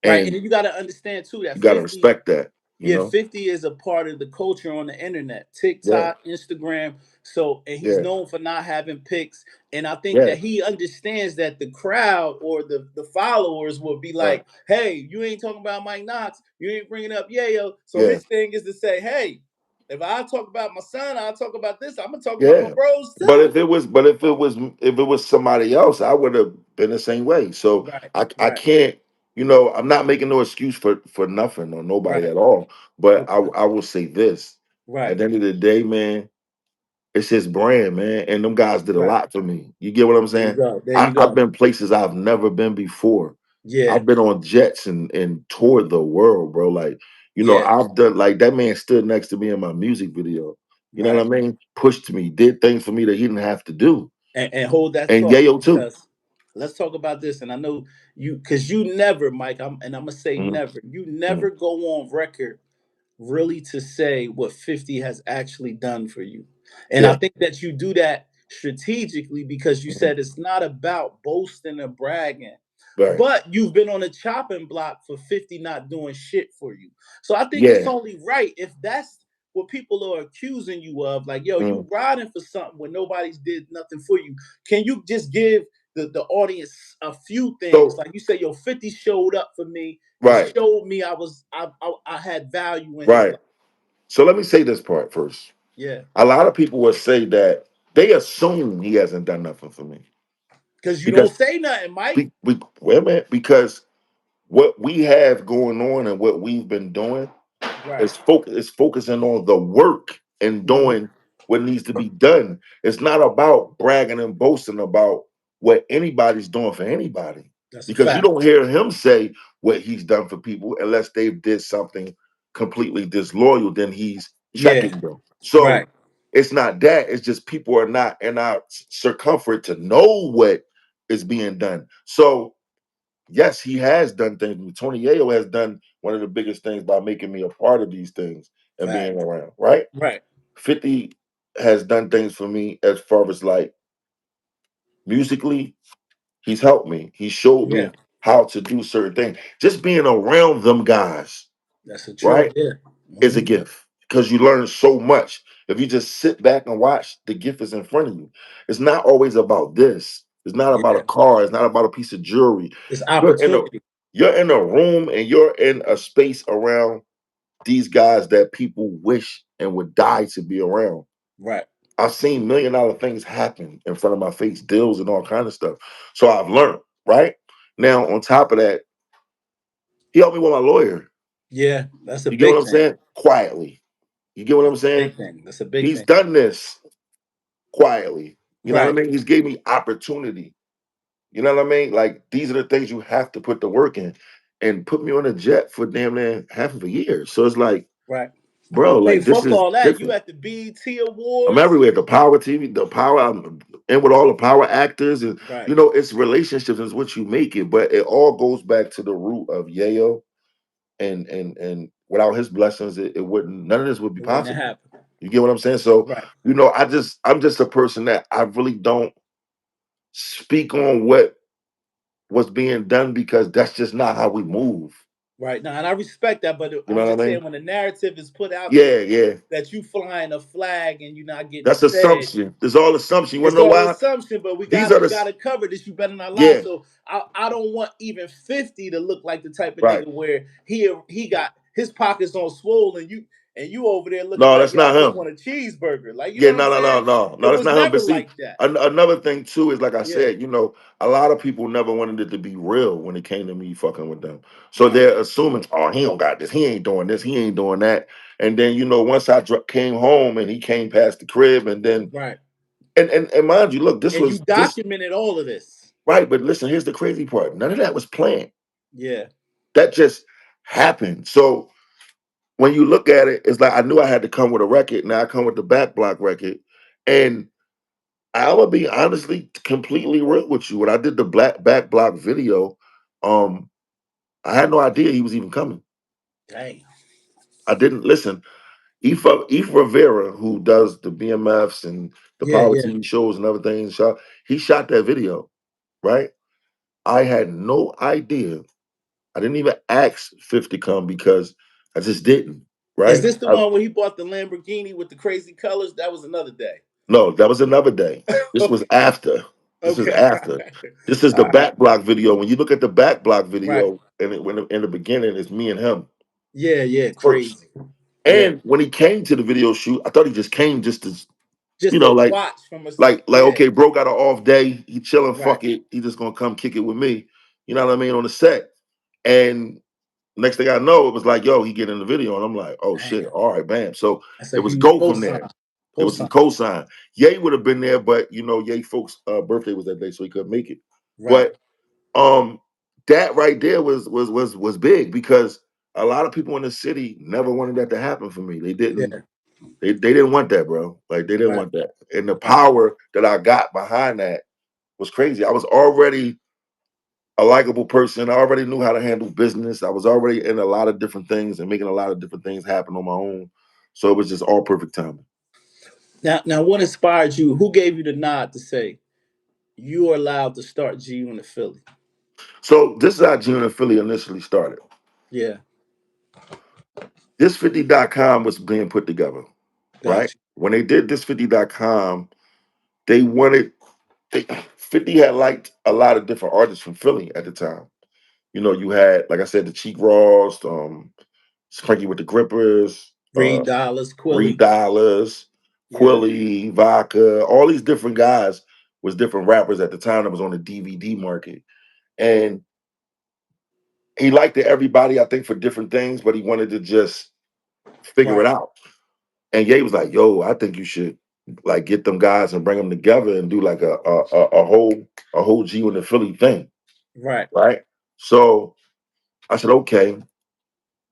right. And And then you gotta understand too that you gotta 50, respect that, you yeah, know? 50 is a part of the culture on the internet, Yeah, TikTok, Instagram. So, and he's yeah, known for not having picks. And I think yeah, that he understands that the crowd or the followers will be right. like, hey, you ain't talking about Mike Knox. You ain't bringing up Yayo. So Yeah, his thing is to say, hey, if I talk about my son, I'll talk about this. I'm going to talk about my yeah. bros But too. if it was somebody else, I would have been the same way. So Right, I right, can't, I'm not making no excuse for nothing or nobody right. at all. But Okay. I will say this. At Right, the end of the day, man, it's his brand, man. And them guys did a right. lot for me. You get what I'm There you saying? go. There you I've go. been places I've never been before. Yeah, I've been on jets and toured the world, bro. Like, yeah. I've done like that man stood next to me in my music video. You know what Right. I mean? Pushed me, did things for me that he didn't have to do. And hold that And thought Yayo too. because let's talk about this. And I know you because you never, Mike. And I'm gonna say Mhm, never. You mhm. never go on record really to say what 50 has actually done for you. And I Yeah. think that you do that strategically because you Mhm. said it's not about boasting or bragging. Right. But you've been on a chopping block for 50 not doing shit for you. So I think it's Yeah. only right if that's what people are accusing you of, like, yo, you Mm. riding for something when nobody's did nothing for you. Can you just give the audience a few things? So Like you say, yo, 50 showed up for me and right, showed me I had value in his right. life. So let me say this part first. Yeah. A lot of people will say that they assume he hasn't done nothing for me Because you don't because say nothing, Mike. we wait a minute because what we have going on and what we've been doing Right. is focusing on the work and Mhm. doing what needs to be done. It's not about bragging and boasting about what anybody's doing for anybody. That's a Because you fact. don't hear him say what he's done for people unless they've did something completely disloyal, then he's Yeah. checking them. So Right. it's not that, it's just people are not in our circumference to know what is being done. So yes, he has done things. Tony Yayo has done one of the biggest things by making me a part of these things and Fact. being around, right? Right. 50 has done things for me as far as like musically. He's helped me. He showed Yeah. me how to do certain things. Just being around them guys, That's the truth. right, Yeah. is a gift because you learn so much. If you just sit back and watch, the gift is in front of you. It's not always about this. It's not about Yeah. a car. It's not about a piece of jewelry. It's You're in a opportunity. you're in a room and you're in a space around these guys that people wish and would die to be around. Right. I've seen $1 million things happen in front of my face, deals and all kind of stuff. So I've learned, right? Now, on top of that, he helped me with my lawyer. Yeah. That's a You get what big I'm thing. saying? Quietly. You get what I'm saying? Big thing. That's a big He's thing. done this quietly. You know what Right. I mean? He's gave me opportunity. You know what I mean? Like these are the things you have to put the work in, and put me on a jet for damn near half of a year. So it's like, Right. bro, Hey, like this fuck is all that. You different. at the BET I'm Awards. everywhere. The Power TV, the Power, I'm in with all the Power actors, and Right. you know, it's relationships is what you make it. But it all goes back to the root of Yayo, and without his blessings, it wouldn't. None of this would be It wouldn't have possible. happened. You get what I'm saying? So, Right. you know, I'm just a person that I really don't speak on what's being done because that's just not how we move. Right. Now, and I respect that, but You I'm know what just I saying mean? when the narrative is put out there Yeah, yeah. that you flying a flag and you're not getting That's fed, assumption. There's all assumption. You wanna it's know all why? assumption, but we These are got we the got to cover this. You better not lie. yeah, So I don't want even 50 to look like the type of right. nigga where he got his pockets on swole and you over there looking No, like that's yo, I not just him. want a cheeseburger. Like you know Yeah, what I'm saying? It no. That's was not him. But never see, like that. another thing too is like I Yeah. said, you know, a lot of people never wanted it to be real when it came to me fucking with them. So Right. they're assuming, oh, he don't got this, he ain't doing this, he ain't doing that. And then you know, once I came home and he came past the crib, and then Right. and mind you, look, this And you was this documented all of this. right. But listen, here's the crazy part: none of that was planned. Yeah. That just happened. So when you look at it, it's like I knew I had to come with a record. Now I come with the back block record, and I would be honestly completely real with you. When I did the black back block video, um, I had no idea he was even coming. Dang. I didn't listen. Eve Rivera, who does the BMFs and the Yeah, Power yeah. TV shows and everything, he shot that video, right? I had no idea. I didn't even ask Fifth to come because I just didn't, Is right? this the one where he bought the Lamborghini with the crazy colors? That was another day. No, that was another day. This was Okay. after. This is Okay. after. This is the All right. back block video. When you look at the back block Right. video, and when in the beginning, it's me and him Yeah, yeah. first. Crazy. Yeah. And when he came to the video shoot, I thought he just came just to, Just to like, watch from a yeah. okay, bro got an off day. He chilling. Right. Fuck it. He just gonna come kick it with me. You know what I mean on the set. And next thing I know, it was like, yo, he get in the video, and I'm like, oh shit, Damn. all right, bam. So That's it a was huge go from cosign. there. It was some Cosign. cosign. Ye would have been there, but you know, Ye folks' birthday was that day, so he couldn't make it. Right. But um, that right there was big because a lot of people in the city never wanted that to happen for me. They didn't. Yeah. They didn't want that, bro. Like they didn't Right. want that. And the Right. power that I got behind that was crazy. I was already a likable person. I already knew how to handle business. I was already in a lot of different things and making a lot of different things happen on my own. So it was just all perfect timing. Now, what inspired you? Who gave you the nod to say you are allowed to start G Unit Philly? So this is how June and Philly initially started. Yeah. This 50.com was being put together, right? Gotcha. When they did this 50.com, they wanted 50 had liked a lot of different artists from Philly at the time. You know, you had, like I said, the Cheek Ross, Frankie with the Grippers, Reed Dollars, Reed Quilly. Dollars, Yeah. Quilly, Vodka, all these different guys was different rappers at the time that was on the DVD market. And he liked everybody, I think, for different things, but he wanted to just figure it Right. out. And Ye was like, yo, I think you should like get them guys and bring them together and do like a whole G in the Philly thing. Right. Right. So I said, okay,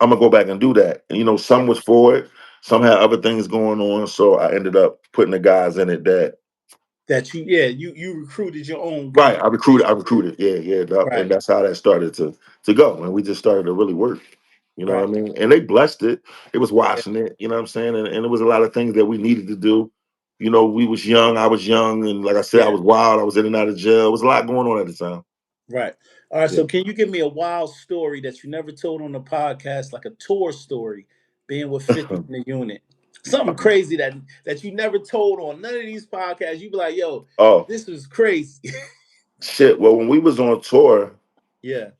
I'm gonna go back and do that. And you know, some Right. was for it, some had other things going on. So I ended up putting the guys in it that That you recruited your own Right. gang, I basically. recruited. Yeah. And Right, that's how that started to go. And we just started to really work. You know what I right. mean? And they blessed it. It was Yeah, watching it, you know what I'm saying? And it was a lot of things that we needed to do. You know, we was young, I was young, and like I said, I yeah. was wild, I was in and out of jail. It was a lot going on at the time. Right. All right. Yeah. So, can you give me a wild story that you never told on the podcast, like a tour story, being with 50 in the unit? Something crazy that you never told on none of these podcasts. You be like, "Yo, Oh, this was crazy." shit. Well, when we was on tour, Yeah.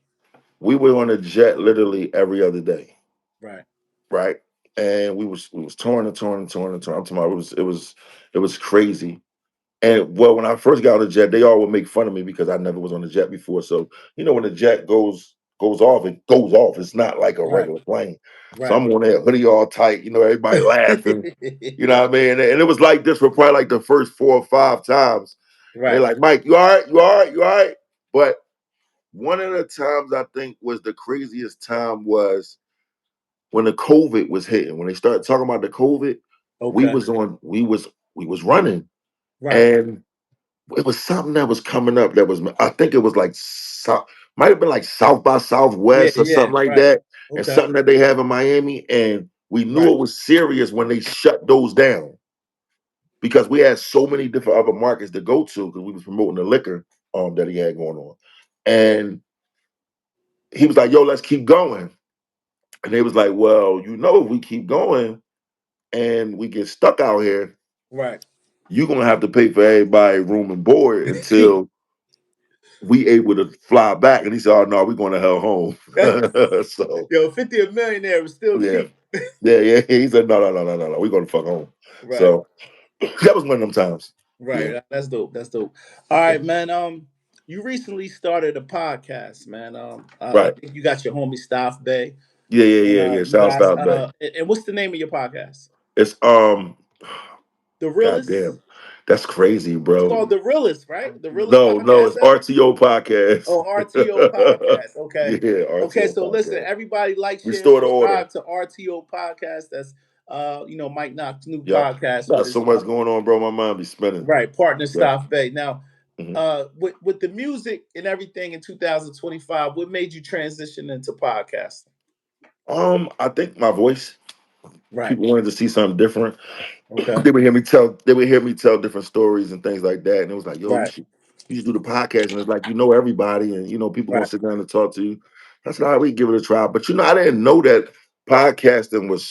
we were on a jet literally every other day, Right. right? And we was touring and touring and touring and touring. I'm talking about it was crazy. And well, when I first got on the jet, they all would make fun of me because I never was on the jet before. So when the jet goes off, it goes off. It's not like a Right. regular plane. So Right. I'm on that hoodie all tight, everybody laughing. You know what I mean? And it was like this for probably like the first 4 or 5 times. And they're Right. like, Mike, you all right? You all right? You all right? But one of the times I think was the craziest time was when the COVID was hitting. When they started talking about the COVID, we Okay. was on, we was running. Right. And it was something that was coming up that was, I think it was like might have been like South by Yeah. Southwest or Yeah. something like Right. that, and Okay. something that they have in Miami. And we knew Right. it was serious when they shut those down because we had so many different other markets to go to because we was promoting the liquor that he had going on. And he was like, yo, let's keep going. And they was like, well, if we keep going and we get stuck out here, Right. you're gonna have to pay for everybody room and board until we able to fly back. And he said, oh no, we're going to hell home. So Yo, 50 a millionaire was still yeah. cheap. Yeah. He said, no, we're gonna fuck home. Right. So that was one of them times. Yeah. Right. That's dope. That's dope. All Yeah. right, man. You recently started a podcast, man. I Right. think you got your homie Staff Bay, and Yeah. you Shout guys. out back. And what's the name of your podcast? It's The God Realist. damn. That's crazy, It's bro. called The Realist, right? The Realist No, Podcast it's Network. RTO podcast. Oh, RTO Podcast. Okay. Yeah, Okay. RTO So listen, podcast. everybody like, share, and Restore the order. subscribe to RTO Podcast. That's Mike Knox new Yep. podcast with Got so his much going on, bro. My mind be spinning. right partner Yeah. Staff Bay. Now, Mhm. with the music and everything in 2025, what made you transition into podcasting? I think my voice. Right. People wanted to see something different. Okay. They would hear me tell different stories and things like that. And it was like, yo, you Right. should do the podcast. And it's like, everybody, and people gonna Right. sit down and talk to you. That's how we give it a try. But I didn't know that podcasting was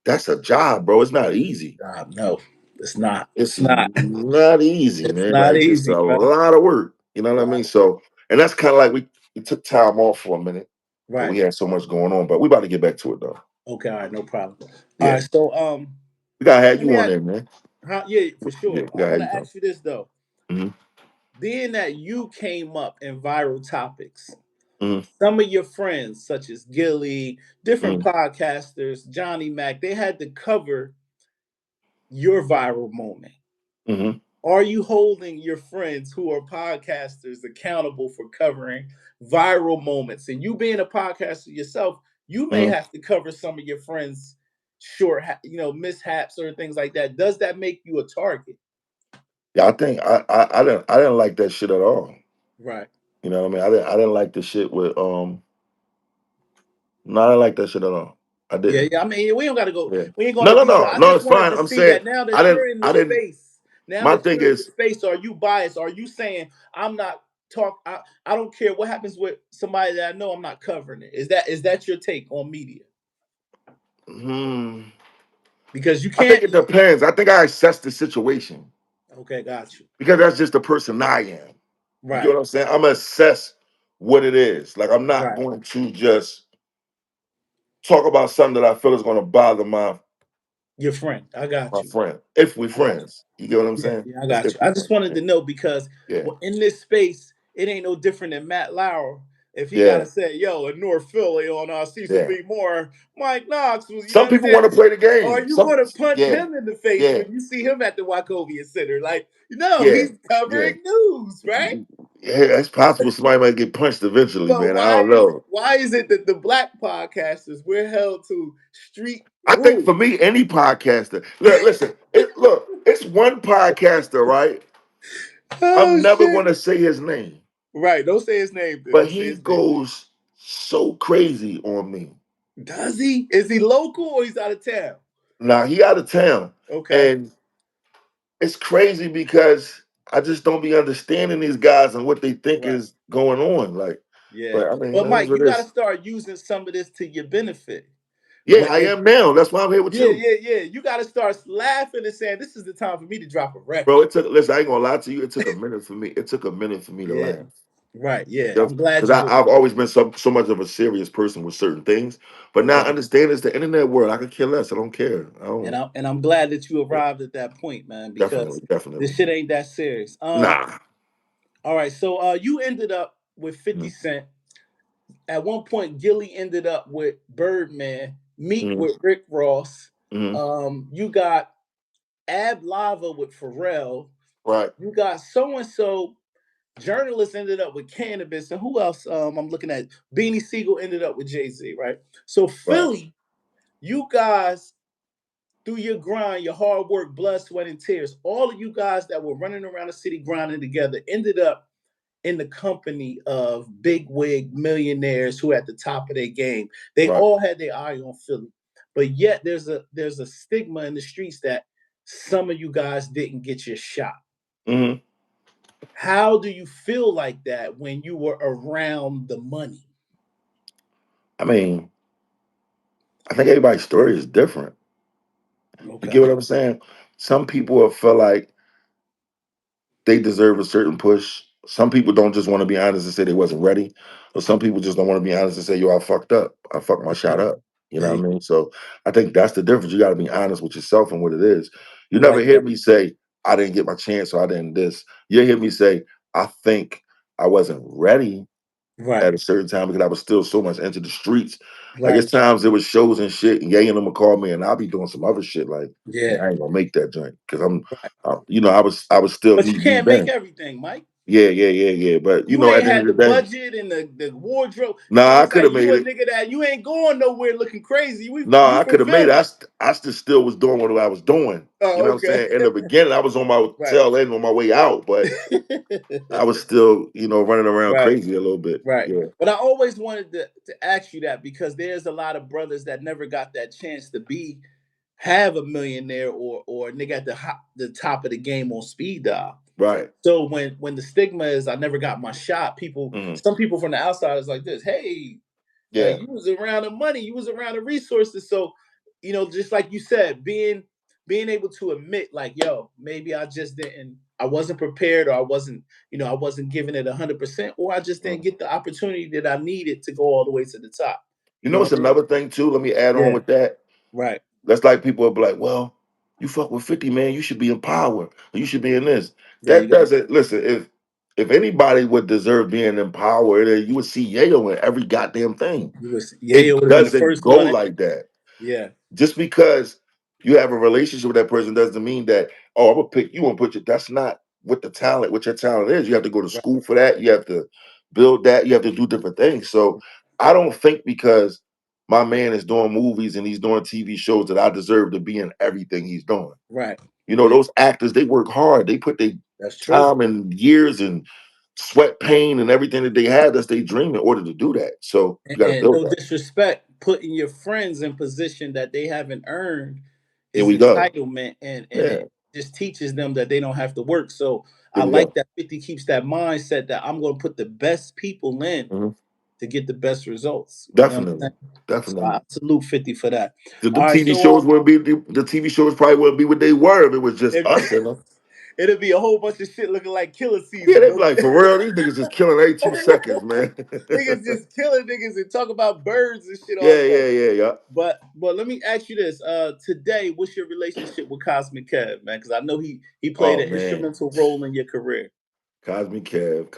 that's a job, bro. It's not easy. No, it's not. It's It's not. not easy, It's man. not Like it's a easy, bro. lot of work. You know what I mean? So, and that's kind of like we took time off for a minute because Right. we had so much going on. But we about to get back to it though. Okay. All right. No problem. All Yeah, right. So we gotta have let you me on ask. there, man. Yeah, for Yeah, sure. we I gotta have want you to on. ask you this though. Hmm. Being that you came up in viral topics, Hmm. some of your friends, such as Gilly, different Hmm. podcasters, Johnny Mac, they had to cover your viral moment. Hmm. Are you holding your friends who are podcasters accountable for covering viral moments? And you being a podcaster yourself, you may Hmm. have to cover some of your friends' short, mishaps or things like that. Does that make you a target? Yeah, I think I didn't like that shit at all. Right. You know what I mean? I didn't like the shit with no, I didn't like that shit at all. I Yeah, didn't. yeah. I mean, we don't got to go. Yeah. We ain't going No, to no, detail. no, I no. just It's wanted fine. to I'm see saying that now I that didn't. you're in the I didn't. space. Now My that thing you're in the is, space, are you biased? Are you saying I'm not talk? I don't care what happens with somebody that I know. I'm not covering it. Is that your take on media? hmm, Because you I think can't. it depends. I think I assess the situation Okay, got you. because that's just the person I am. You get Right, what I'm saying? I'm gonna assess what it is. Like I'm not right. going to just talk about something that I feel is going to bother Your friend, I got my you. friend if we're I got you. friends. You get what I'm Yeah, saying? yeah, I It's got if you. we're I just friends. wanted Yeah. to know because Yeah. in this space, it ain't no different than Matt Lauer. If he Yeah. gotta say, "Yo, in North Philly on Cecil Yeah. B. Moore, Mike Knox was," you Some people understand? want to play the Are game. you gonna punch Yeah, him in the face yeah, when you see him at the Wachovia Center? Like, no, yeah, he's yeah. covering news, right? Yeah, it's possible somebody might get punched eventually, But man. I don't know. why is it that the black podcasters we're held to street I think for rules? me, any podcaster, listen, look, it's one podcaster, right? Oh I'm never shit! gonna say his name, Right, don't say his name. but Don't say he his name. goes so crazy on me. Does he? Is he local or he's out of town? Now he out of town, Okay. and it's crazy because I just don't be understanding these guys and what they think Right. is going on. Like, Yeah. but I mean, But it is Mike, what you it got to is. start using some of this to your benefit. Yeah, When I it, am now. That's why I'm here with yeah, you, yeah, yeah. You got to start laughing and saying, "This is the time for me to drop a bro. record." It took. Listen, I ain't gonna lie to you. It took a minute for me. It took a minute for me to Yeah. laugh. Right. Yeah. I'm glad Because you did. I've always been so much of a serious person with certain things, but now I Okay. understand it's the internet world. I could care less. I don't care. I don't. And I'm glad that you arrived at that point, man, Definitely, because this definitely. shit ain't that serious. Nah. All right. So you ended up with 50 Mm-hmm. Cent. At one point, Gilly ended up with Birdman, Meek Mm-hmm. with Rick Ross. Mm-hmm. You got Ab Lava with Pharrell. Right. You got so and so. Journalists ended up with Cannabis, and who else? I'm looking at Beanie Sigel ended up with Jay-Z, right? So Right. Philly, you guys, through your grind, your hard work, blood, sweat, and tears, all of you guys that were running around the city grinding together ended up in the company of big wig millionaires who at the top of their game. They Right. all had their eye on Philly, but yet there's a stigma in the streets that some of you guys didn't get your shot. Mm-hmm. How do you feel like that when you were around the money? I mean, I think everybody's story is different. You Okay. get what I'm saying? Some people will feel like they deserve a certain push. Some people don't just want to be honest and say they wasn't ready. Or some people just don't want to be honest and say, yo, I fucked up. I fucked my shot up. You know what I mean? So I think that's the difference. You got to be honest with yourself and what it is. You I never like hear that. me say, I didn't get my chance or I didn't this. You hear me say, I think I wasn't ready Right. at a certain time because I was still so much into the streets. Like Right. it's times there was shows and shit, and Ye and them would call me, and I'll be doing some other shit. Like, man, Yeah. I ain't gonna make that joint because Right. I was still But knee you deep can't make in. everything, Mike. Yeah. But You at ain't the end had of the the day, budget and the wardrobe. nah, I It's could like have you made a it. nigga that you ain't going nowhere looking crazy. Nah, You I could from have made it. Philly. I still was doing what I was doing. You know Oh, what I'm okay. saying? In the beginning, I was on my Right. tail end on my way out, but I was still, running around Right. crazy a little bit. Right. Yeah. But I always wanted to ask you that because there's a lot of brothers that never got that chance to have a millionaire or nigga at the top of the game on speed dial. Right. So when the stigma is I never got my shot, Hmm. some people from the outside is like this, hey, Yeah. you was around the money, you was around the resources. So, just like you said, being able to admit, like, yo, maybe I wasn't prepared, or I wasn't giving it 100%, or I just didn't Mm. get the opportunity that I needed to go all the way to the top. You You know, know it's what I mean? another thing too. Let me add on Yeah. with that. Right. That's like people will be like, well, you fuck with 50, man, you should be in power. Or you should be in this. There you That go. doesn't listen, if anybody would deserve being in power, then you would see Yayo in every goddamn thing. Yeah, It would have been the doesn't first go one. like that. Yeah. Just because you have a relationship with that person doesn't mean that, oh, I'm gonna pick you and put you. That's not what your talent is. You have to go to Right. school for that. You have to build that. You have to do different things. So I don't think because my man is doing movies and he's doing TV shows that I deserve to be in everything he's doing. Right. Yeah, Those actors, they work hard. They put their that's true. time and years and sweat, pain, and everything that they have. That's their dream in order to do that. So you got to And build no that. disrespect, putting your friends in position that they haven't earned Here is we go. entitlement, and Yeah. it just teaches them that they don't have to work. So Here I we like go. that 50 keeps that mindset that I'm going to put the best people in Mhm. to get the best results. You know what I'm Definitely. saying? So I Definitely. salute 50 for that. The All right, TV so shows wouldn't be the TV shows probably wouldn't be what they were if it was just if, us in them. it'll be a whole bunch of shit looking like killer Yeah, season. they'd be like, for real, these niggas just killing every 2 seconds, man. Niggas just killing niggas and talk about birds and shit all day. Yeah. But let me ask you this. Today, what's your relationship with Cosmic Kev, man? Because I know he played Oh an man. instrumental role in your career. Cosmic Kev.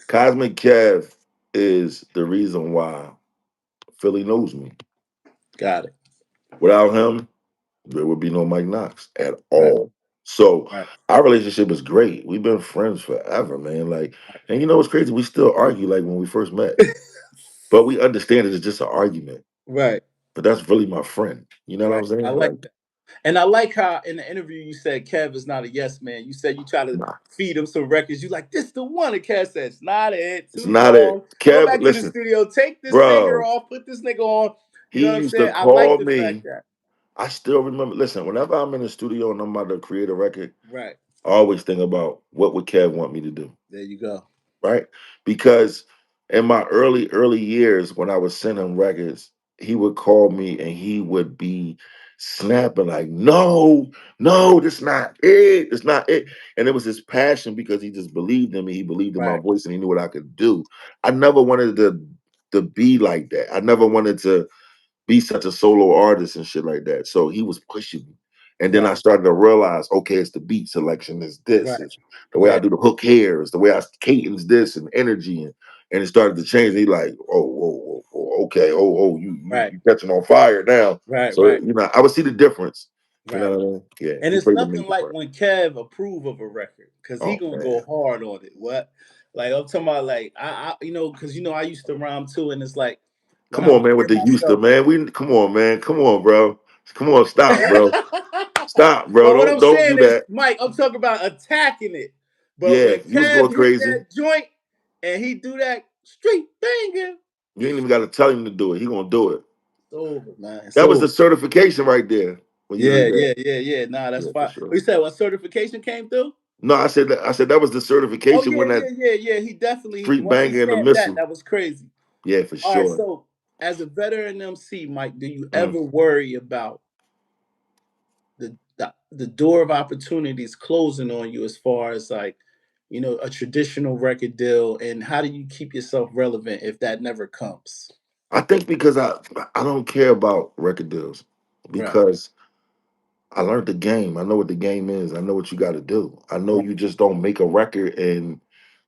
Cosmic Kev is the reason why Philly knows me. Got it. Without him, there would be no Mike Knox at Right. all. So Right. our relationship is great. We've been friends forever, man. Like, and you know what's crazy? We still argue like when we first met. But we understand it is just an argument. Right. But that's really my friend. You know what Right. I'm I saying? like Like, that. And I like how in the interview you said Kev is not a yes man. You said you try to feed him some records. You like, this the one. And Kev said, it's not it. It's Too not long. it. Go Kev, back in the listen, studio. Take this singer bro. off. Put this nigga on. You know He what I'm used to saying? I like call the fact me. that. I still remember. Listen, whenever I'm in the studio and I'm about to create a record, Right. I always think about what would Kev want me to do. There you go. Right? Because in my early years, when I was sending records, he would call me and he would be snapping like, no, that's not it. It's not it. And it was his passion because he just believed in me. He believed in my voice and he knew what I could do. I never wanted to be like that. I never wanted to be such a solo artist and shit like that. So he was pushing me. And then I started to realize, okay, it's the beat selection, it's this, it's the way I do the hook hairs, the way I cadence this and energy, and it started to change. He like, okay, you catching on fire now. So you know, I would see the difference. You know what I mean? Yeah. And it's nothing like when Kev approve of a record, because he gonna go hard on it. What? Like I'm talking about, like I you know, because you know I used to rhyme too, and it's like, come on, man, with the Houston, man. Come on, man. Come on, bro. Come on, stop, bro. Stop, bro. But what I'm Don't saying do is, that. Mike, I'm talking about attacking it. But Yeah, when you was Kev going hit crazy. that joint and he do that street banger, you ain't even got to tell him to do it. He gonna do it. it's over, man. That was the certification right there. When you did that. Yeah. Nah, that's fine. Sure. You said what certification came through? No, I said that was the certification when that Yeah. He definitely street once he banger and the stamped missile. that was crazy. Yeah, for All sure. right, so as a veteran MC, Mike, do you ever worry about the door of opportunities closing on you as far as like, you know, a traditional record deal, and how do you keep yourself relevant if that never comes? I think because I don't care about record deals because I learned the game. I know what the game is. I know what you got to do. I know you just don't make a record and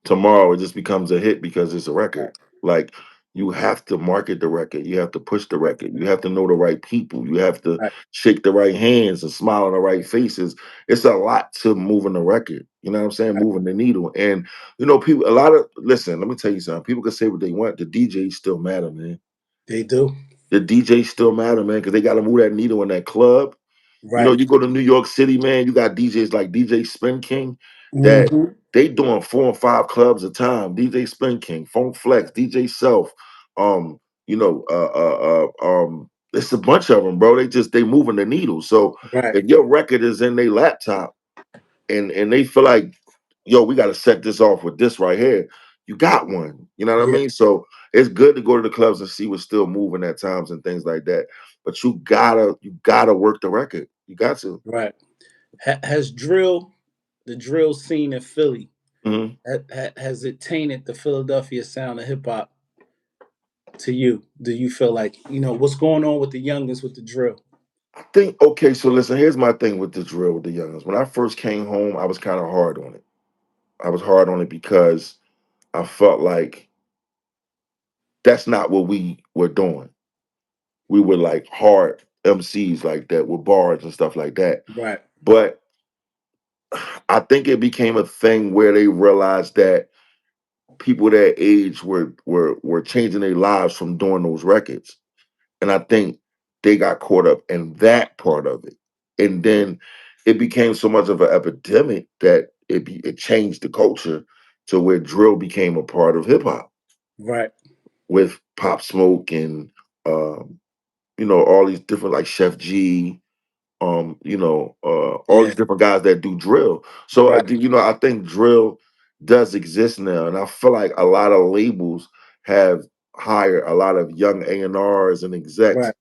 tomorrow it just becomes a hit because it's a record. Like you have to market the record. You have to push the record. You have to know the right people. You have to shake the right hands and smile on the right faces. It's a lot to moving the record. You know what I'm saying? Moving the needle. And you know, people listen, let me tell you something. People can say what they want. The DJs still matter, man. They do. The DJs still matter, man, because they got to move that needle in that club. You know, you go to New York City, man, you got DJs like DJ Spin King that they doing 4 and 5 clubs a time. DJ Spin King, Funk Flex, DJ Self, you know, it's a bunch of them, bro. They moving the needle. So if your record is in their laptop and they feel like, yo, we got to set this off with this right here, you got one. You know what I mean? So it's good to go to the clubs and see what's still moving at times and things like that. But you gotta work the record. You got to. Right. Has the drill scene in Philly, has it tainted the Philadelphia sound of hip hop to you? Do you feel like, you know, what's going on with the youngins with the drill? I think, okay, so listen, here's my thing with the drill with the youngins. When I first came home, I was kind of hard on it. I was hard on it because I felt like that's not what we were doing. We were like hard MCs like that with bars and stuff like that. Right. But I think it became a thing where they realized that people that age were changing their lives from doing those records. And I think they got caught up in that part of it. And then it became so much of an epidemic that it changed the culture to where drill became a part of hip hop. Right. With Pop Smoke and you know, all these different like Chef G, you know, all these different guys that do drill. So you know, I think drill does exist now, and I feel like a lot of labels have hired a lot of young A&Rs and execs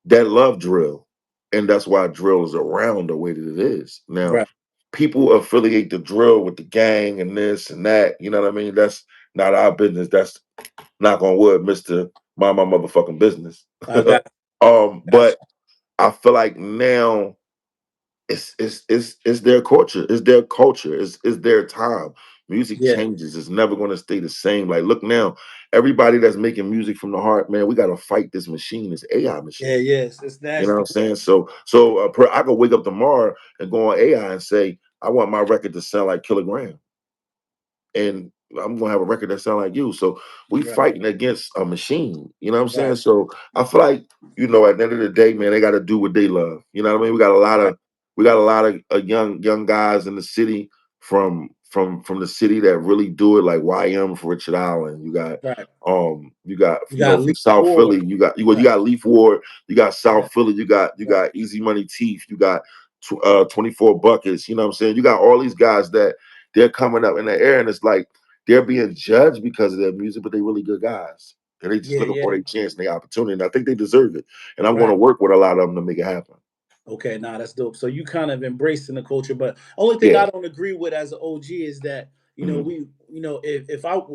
that love drill, and that's why drill is around the way that it is now. People affiliate the drill with the gang and this and that. You know what I mean? That's not our business. That's knock on wood, Mister. Mind my motherfucking business. But I feel like now it's their culture, it's their culture, it's their time. Music changes, it's never going to stay the same. Like, look now, everybody that's making music from the heart, man, we got to fight this machine, this AI machine. It's nasty. You know what I'm saying? So I could wake up tomorrow and go on AI and say, I want my record to sound like Kilogram. And I'm gonna have a record that sound like you. So we fighting against a machine. You know what I'm saying? Right. So I feel like, you know, at the end of the day, man, they got to do what they love. You know what I mean? We got a lot of young guys in the city from the city that really do it, like YM for Richard Allen. You got you know, from Leaf South Ward. Philly, you got Leaf Ward, you got Yeah. South Philly, you got Easy Money Teeth, you got 24 Buckets. You know what I'm saying? You got all these guys that they're coming up in the air, and it's like they're being judged because of their music, but they're really good guys. And they just looking for their chance and their opportunity. And I think they deserve it. And I'm going to work with a lot of them to make it happen. Okay, that's dope. So you kind of embracing the culture, but only thing Yeah. I don't agree with as an OG is that Mhm.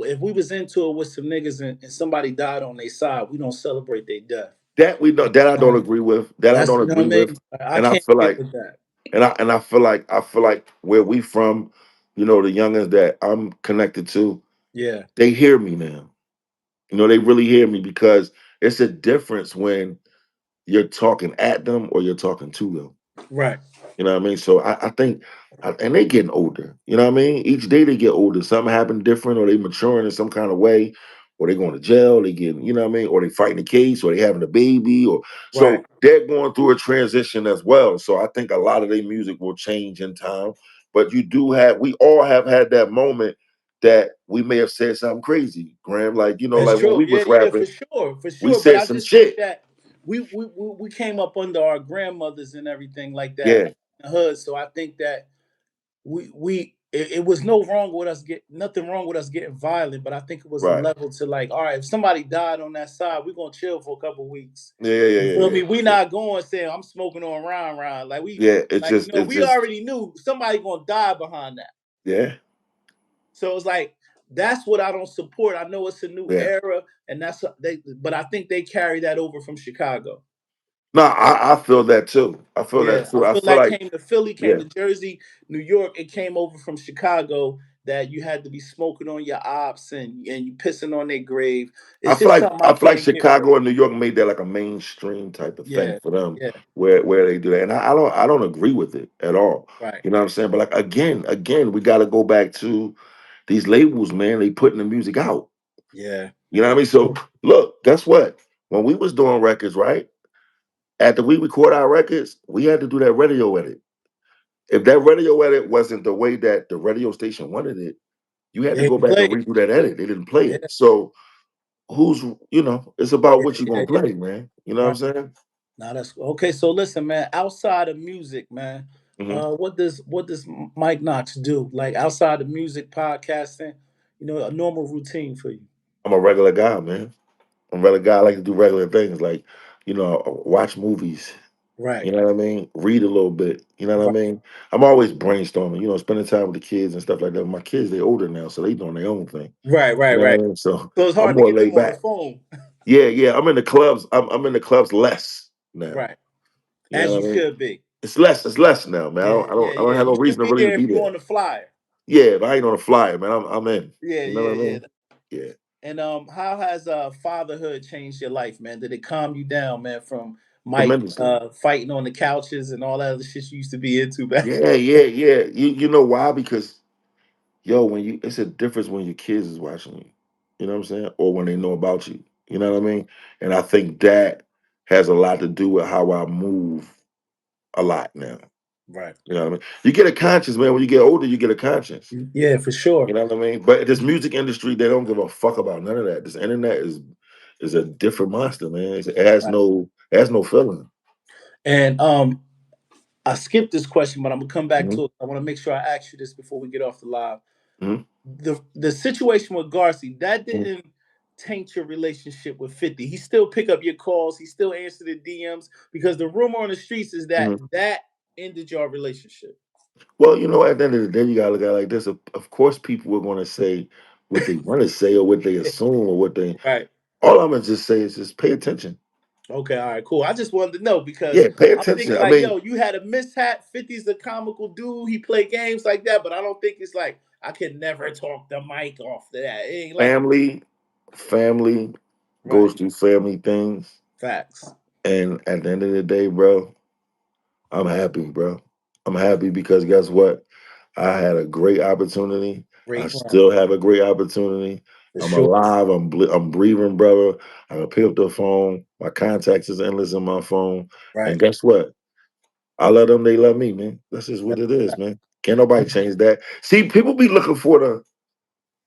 if we was into it with some niggas and somebody died on their side, we don't celebrate their death. That I don't agree with. That I That's don't you know what I agree with. mean. I And I can't feel get like with that. and I feel like where we from, you know, the youngins that I'm connected to, Yeah. they hear me now. You know, they really hear me because it's a difference when you're talking at them or you're talking to them. Right. You know what I mean? So I think, and they getting older. You know what I mean? Each day they get older. Something happen different, or they maturing in some kind of way, or they going to jail. They getting, you know what I mean? Or they fighting a case, or they having a baby, or so they're going through a transition as well. So I think a lot of their music will change in time. But we all have had that moment that we may have said something crazy, Graham. Like, you know, That's like when true. we Yeah, was yeah, rapping, for we sure. But said I some just think shit. that we came up under our grandmothers and everything like that Yeah, in the hood. So I think that it was no wrong with us nothing wrong with us getting violent, but I think it was a right. level to like, all right, if somebody died on that side, we're gonna chill for a couple weeks. Yeah, yeah, You yeah, feel yeah. me? We not going saying I'm smoking on round. Like Yeah, it's just, we already knew somebody gonna die behind that. yeah, So it's like that's what I don't support. I know it's a new yeah. era, and but I think they carry that over from Chicago. No, I feel that too. I feel Yeah, that I too. I feel feel like like, came to Philly, came yeah. to Jersey, New York. It came over from Chicago that you had to be smoking on your ops and you pissing on their grave. It's just something I I feel like can't get with. Chicago and New York made that like a mainstream type of thing Yeah, for them, yeah, where they do that, and I don't agree with it at all. right. You know what I'm saying? But like again, we got to go back to these labels, man. They putting the music out. Yeah, You know what I mean? So look, guess what? When we was doing records, right? After we record our records, we had to do that radio edit. If that radio edit wasn't the way that the radio station wanted it, you had to they go back and play. redo that edit. They didn't play Yeah, it. So who's, you know, it's about what you're yeah, gonna yeah. play, man. You know what Right. I'm saying? Now that's okay. So listen, man. Outside of music, man, Hmm. what does Mike Knox do? Like outside of music, podcasting, a normal routine for you. I'm a regular guy, man. I'm a regular guy. I like to do regular things, like, you know, watch movies. Right. You know what I mean? Read a little bit. You know what I Right. mean? I'm always brainstorming. You know, spending time with the kids and stuff like that. My kids, they older now, so they doing their own thing. Right. You Right. know what Right. I mean? So So it's I'm hard to more get them laid on the back. phone. Yeah, yeah. I'm in the clubs. I'm in the clubs less now. Right. You know As what you I mean? should be. It's less now, man. Yeah. Yeah. I don't Yeah. have no You should reason to be really there be if you're there. on the flyer. Yeah, but I ain't on a flyer, man. I'm in. Yeah. You know Yeah. what I Yeah. mean? Yeah. And how has fatherhood changed your life, man? Did it calm you down, man, from Mike Tremendously. fighting on the couches and all that other shit you used to be into back? Yeah, yeah, yeah. You know why? Because yo, when you it's a difference when your kids is watching you. You know what I'm saying? Or when they know about you. You know what I mean? And I think that has a lot to do with how I move a lot now. Right. You know what I mean? You get a conscience, man. When you get older, you get a conscience. Yeah, for You sure. know what I mean? But this music industry, they don't give a fuck about none of that. This internet is a different monster, man. Right. It has no feeling. And I skipped this question, but I'm gonna come back Hmm. to it. I want to make sure I ask you this before we get off the live. Hmm. The situation with Garci, that didn't taint your relationship with 50. He still pick up your calls, he still answer the DMs because the rumor on the streets is that Hmm. that ended your relationship. Well, you know, at the end of the day, you gotta look at it like this. Of course, people are gonna say what they want to say or what they assume or what they. Right. All I'm gonna just say is just pay attention. Okay, all right, cool. I just wanted to know because Yeah, pay I'm attention. thinking I like, mean, yo, you had a mishap. 50's a comical dude. He play games like that, but I don't think it's like I can never talk the mic off to that. It ain't like family right. goes through family things, Facts. and at the end of the day, bro, I'm happy, bro. I'm happy because guess what? I had a great opportunity. Great I run. still have a great opportunity. For I'm sure. alive. I'm breathing, brother. I can pick up the phone. My contacts is endless in my phone. Right. And guess what? I love them. They love me, man. That's just what it is, man. Can't nobody change that. See, people be looking for the.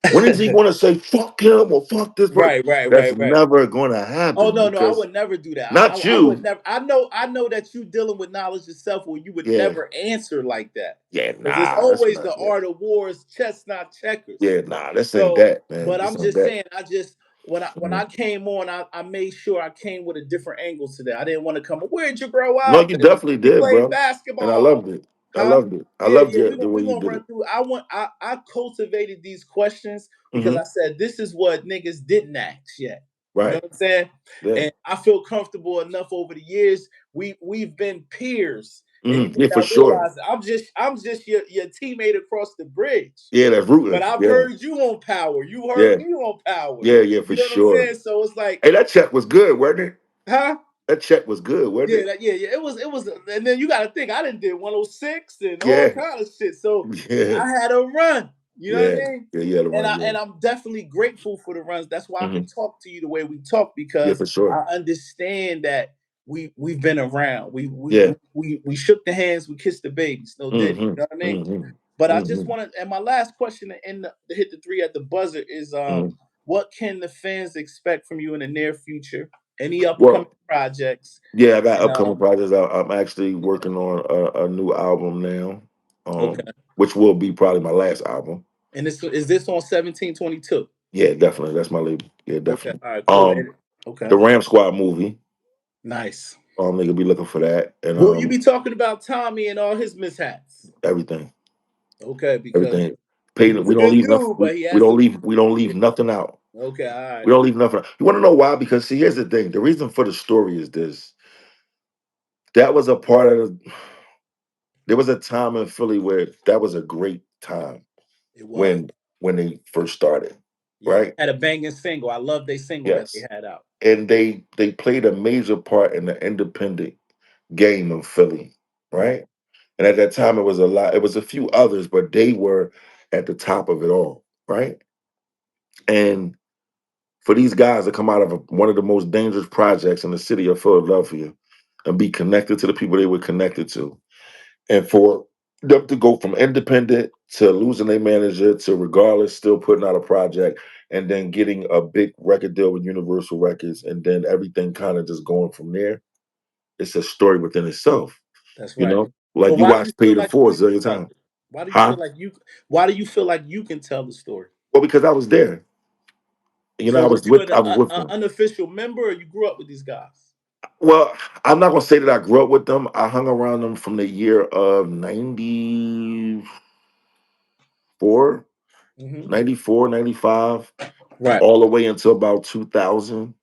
When does he want to say fuck him or fuck this person? That's Right. never going to Oh happen no, I because would never do that. not I would you. never. I know that you dealing with knowledge yourself, where you would Yeah, never answer like that, yeah, because it's nah, that's always not. the Yeah, art of war is chess, not checkers. yeah, nah, this ain't So, that, man. but This I'm ain't just that. saying, when I came on, I made sure I came with a different angle to that. I didn't want to come. Where'd you grow No, up? you And definitely you did, played bro. And I basketball, loved it. I huh? loved it. I Yeah, loved yeah. the way We you gonna did run it. through. I cultivated these questions because Hmm. I said this is what niggas didn't ask yet. You know Right. what I'm saying? Yeah. And I feel comfortable enough over the years. We've been peers, and you may Yeah, for not sure. realize it. I'm just your teammate across the bridge. Yeah, that's But rooting. I've Yeah. heard you on Power. You heard Yeah. me on Power. Yeah, for You know what I'm sure. saying? So it's like, Hey, that check was good, wasn't it? huh? That check was good, wasn't Yeah, it? yeah. It was, and then you got to think I didn't did 106 and all Yeah. kind of shit. So Yeah. I had a run. You know what I Yeah. mean? Yeah, yeah, the And run, yeah. I'm definitely grateful for the runs. That's why I Hmm. can talk to you the way we talk, Yeah, because for sure. I understand that we've been around. Yeah. We shook the hands, we kissed the babies. No diddy. You Hmm. know what I mean? Hmm. But I just Hmm. want to, and my last question to end to hit the three at the buzzer is, Hmm. what can the fans expect from you in the near future? Any upcoming Well, projects? yeah, I got And upcoming projects. I'm actually working on a new album now, okay. which will be probably my last album. And this is this on 1722? Yeah, definitely. That's my label. Yeah, Okay, definitely. all right, cool. Okay, The Ram Squad movie. nice. Nigga be looking for that and Will you be talking about Tommy and all his mishaps? everything, Okay, because everything. he Paying. was We a don't good leave nothing. dude, but he We had don't some. leave. We don't leave nothing out. Okay, all right. We don't leave nothing out. You want to know why? Because see, here's the thing. The reason for the story is this. That was a part of. There was a time in Philly where that was a great time It was. when they first started, Yeah, they right? had a banging single. I love their single that they Yes, had out. and they played a major part in the independent game of Philly, Right. right? And at that time, it was a lot. It was a few others, but they were at the top of it all, right? And for these guys to come out of one of the most dangerous projects in the city of Philadelphia and be connected to the people they were connected to, and for them to go from independent to losing their manager to regardless still putting out a project and then getting a big record deal with Universal Records and then everything kind of just going from there, it's a story within itself. That's You right. know, like But you why do you watch feel Paid in like you Full a can zillion tell times. it? Why do you Huh? feel like you? Why do you feel like you can tell the story? Well, because I was there. You know, So was you an I was with them. unofficial member, or you grew up with these guys? Well, I'm not gonna say that I grew up with them. I hung around them from the year of 94, Hmm. 94, 95, Right. all the way until about 2000,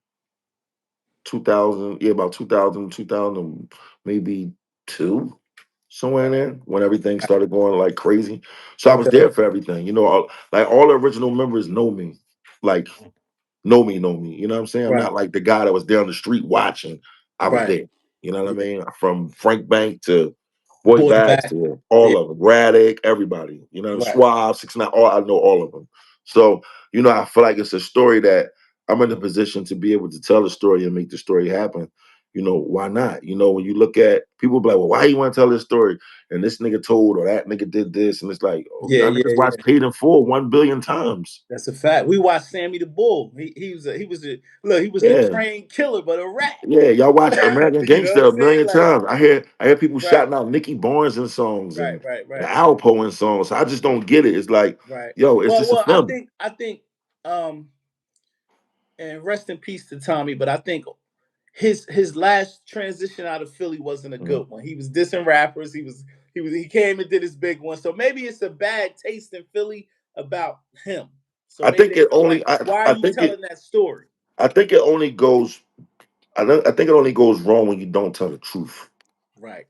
2000. Yeah, about 2000, 2000, maybe two, somewhere in there, when everything started going like crazy. So I was Okay. there for everything. You know, like all the original members know me. Like know me. You know what I'm saying? I'm Right. not like the guy that was down the street watching. I was Right. there. You know what I Yeah. mean? From Frank Bank to Boy Boy Bags back. to Yeah. all of them, Radic, everybody. You know, Right. Suave, 6ix9ine, all I know all of them. So you know, I feel like it's a story that I'm in a position to be able to tell the story and make the story happen. You know, why not? You know, when you look at people be like, well, why you want to tell this story? And this nigga told or that nigga did this, and it's like, oh, Yeah. y'all Yeah. niggas Yeah. watched Paid in Full 1 billion times. That's a fact. We watched Sammy the Bull. He was a Yeah. trained killer, but a rat. Yeah, y'all watch American You know what Gangster I'm a saying? million Like, times. I hear people right, shouting out Nicky Barnes in songs and the right, Alpo in songs. I just don't get it. It's like, right. yo, it's just a Well, I film. think um and rest in peace to Tommy, but I think his last transition out of Philly wasn't a Mhm. good one. He was dissing rappers. He came and did his big one. So maybe it's a bad taste in Philly about him. So I maybe think they it feel only. like, why are I you think it. telling that story? I think it only goes. I think it only goes wrong when you don't tell the truth, Right,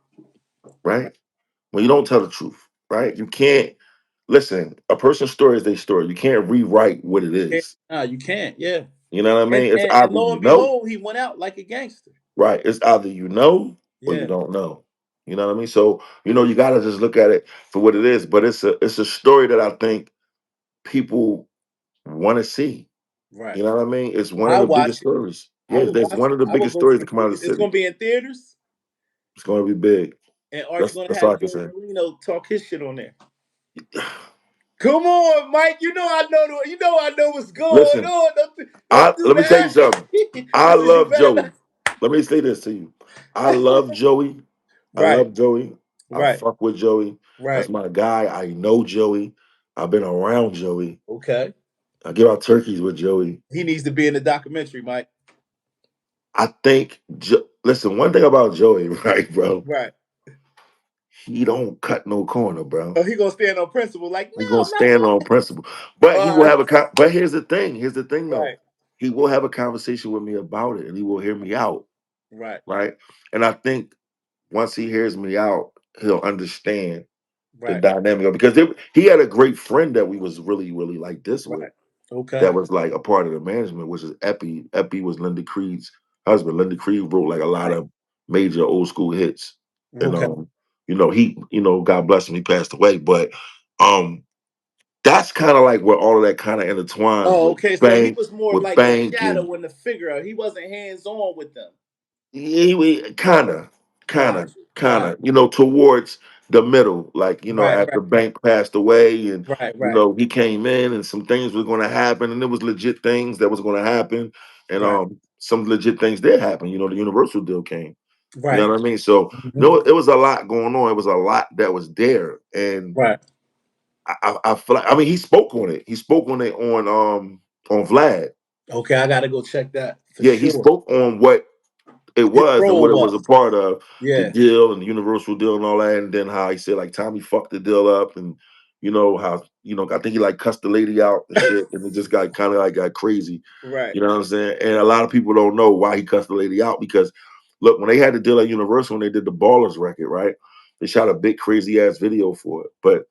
right. right? When you don't tell the truth, right? You can't listen. A person's story is their story. You can't rewrite what it is. No, you can't. Yeah. You know what I mean? It's And either lo you and know. behold, he went out like a gangster. Right. It's either you know or you Yeah. don't know. You know what I mean? So, you know, you gotta just look at it for what it is. But it's a story that I think people want to see. Right. You know what I mean? It's one of I'll the biggest watch it. stories. I Yeah, will that's watch one it. of the I will biggest go to stories the to come out of the theater. It's city. gonna be in theaters. It's going to be big. And Art's gonna That's all have I can Joey say. Marino talk his shit on there. Come on, Mike. You know I know what's going Listen, on. Don't do let me tell you that. something. I Listen, you love better Joey. not. Let me say this to you. I love Joey. I Right, love Joey. I right, fuck with Joey. That's right. my guy. I know Joey. I've been around Joey. Okay. I give out turkeys with Joey. He needs to be in the documentary, Mike. I think, listen, one thing about Joey, right, bro? Right. He don't cut no corner, bro. Oh, he gonna stand on principle, like, He gonna no, not stand on principle. But he will that. have but here's the thing. Here's the thing though. Right, He will have a conversation with me about it and he will hear me out. right, Right. And I think once he hears me out, he'll understand the right, dynamic of because he had a great friend that we was really, really like this with. right. Okay. That was like a part of the management, which is Epi. Epi was Linda Creed's husband. Linda Creed wrote like a lot of major old school hits. And Okay. God bless him, he passed away. But that's kind of like where all of that kind of intertwines Oh, with okay. So he was more with like the bank and shadow and the figure. He wasn't hands on with them. he kind of, Got you. Got you. towards the middle. Like, Right, after right, Bank passed away and, right, right, he came in and some things were going to happen and it was legit things that was going to happen. And right, some legit things did happen. The Universal deal came. You know right, what I mean? So, mhm, it was a lot going on. It was a lot that was there. And right. I feel like, he spoke on it. He spoke on it on Vlad. Okay, I gotta go check that for Yeah, he sure. spoke on what it His was and role what it was a was. part of the Yeah. deal and the Universal deal and all that, and then how he said like Tommy fucked the deal up, and how I think he like cussed the lady out and shit, and it just got kind of like got crazy. Right. You know what I'm saying? And a lot of people don't know why he cussed the lady out because look, when they had the deal at Universal when they did the Ballers record, right? They shot a big crazy ass video for it, but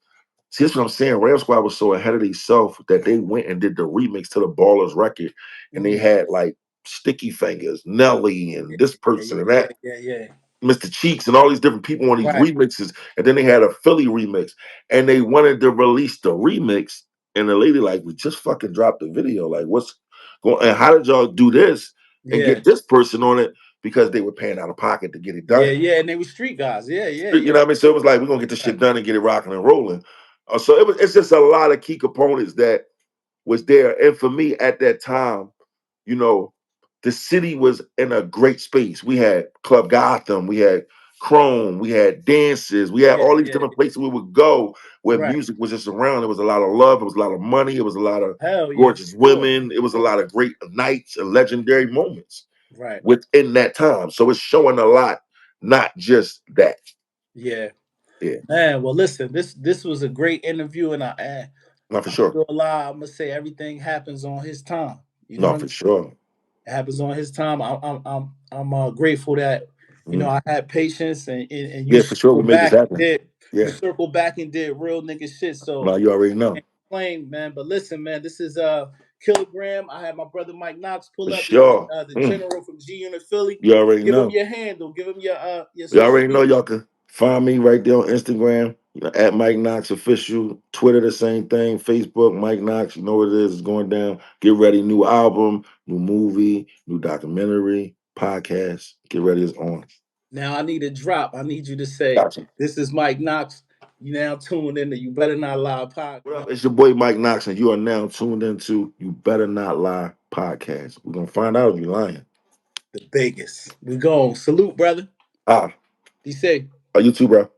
see, that's what I'm saying. Ram Squad was so ahead of themselves that they went and did the remix to the Ballers record, and they had like Sticky Fingers, Nelly, and this Yeah, person yeah, and yeah, that, yeah, yeah. Mr. Cheeks, and all these different people on these Right. remixes. And then they had a Philly remix, and they wanted to release the remix. And the lady like, we just fucking dropped the video. Like, what's going? And how did y'all do this and Yeah. get this person on it? Because they were paying out of pocket to get it done. Yeah, yeah, and they were street guys. Yeah, yeah, You yeah. know what I mean? So it was like, we're gonna get this shit done and get it rocking and rolling. So it's just a lot of key components that was there. And for me at that time, you know, the city was in a great space. We had Club Gotham, we had Chrome, we had dances, we had Yeah, all these yeah, different places we would go where right. music was just around. There was a lot of love, it was a lot of money, it was a lot of Hell yeah, gorgeous for sure. women, it was a lot of great nights and legendary moments Right. within that time. So it's showing a lot, not just that. Yeah. Yeah. Man, well, listen, this was a great interview, and Not for I'm sure. gonna lie. I'm gonna say everything happens on his time. You know what Not I for mean? sure. It happens on his time. I'm grateful that Mhm. I had patience and you Yeah, for sure. We circled made this back and happen. did you Yeah. circled back and did real nigga shit. So No, you already know. can't complain, man. But listen, man, this is Kilogram. I had my brother Mike Knox pull For up. This is sure. the general from G Unit Philly. You already Give him know. your handle. Give him your You social already know media. y'all can find me right there on Instagram, at Mike Knox Official. Twitter, the same thing. Facebook, Mike Knox. You know what it is. It's going down. Get ready. New album, new movie, new documentary, podcast. Get ready. It's on. Now I need a drop. I need you to say, Gotcha. "This is Mike Knox." You now tuned into You Better Not Lie podcast. What up? It's your boy Mike Knox, and you are now tuned into You Better Not Lie podcast. We're going to find out if you're lying. The biggest. We go. Salute, brother. Ah, Be safe. you too, bro.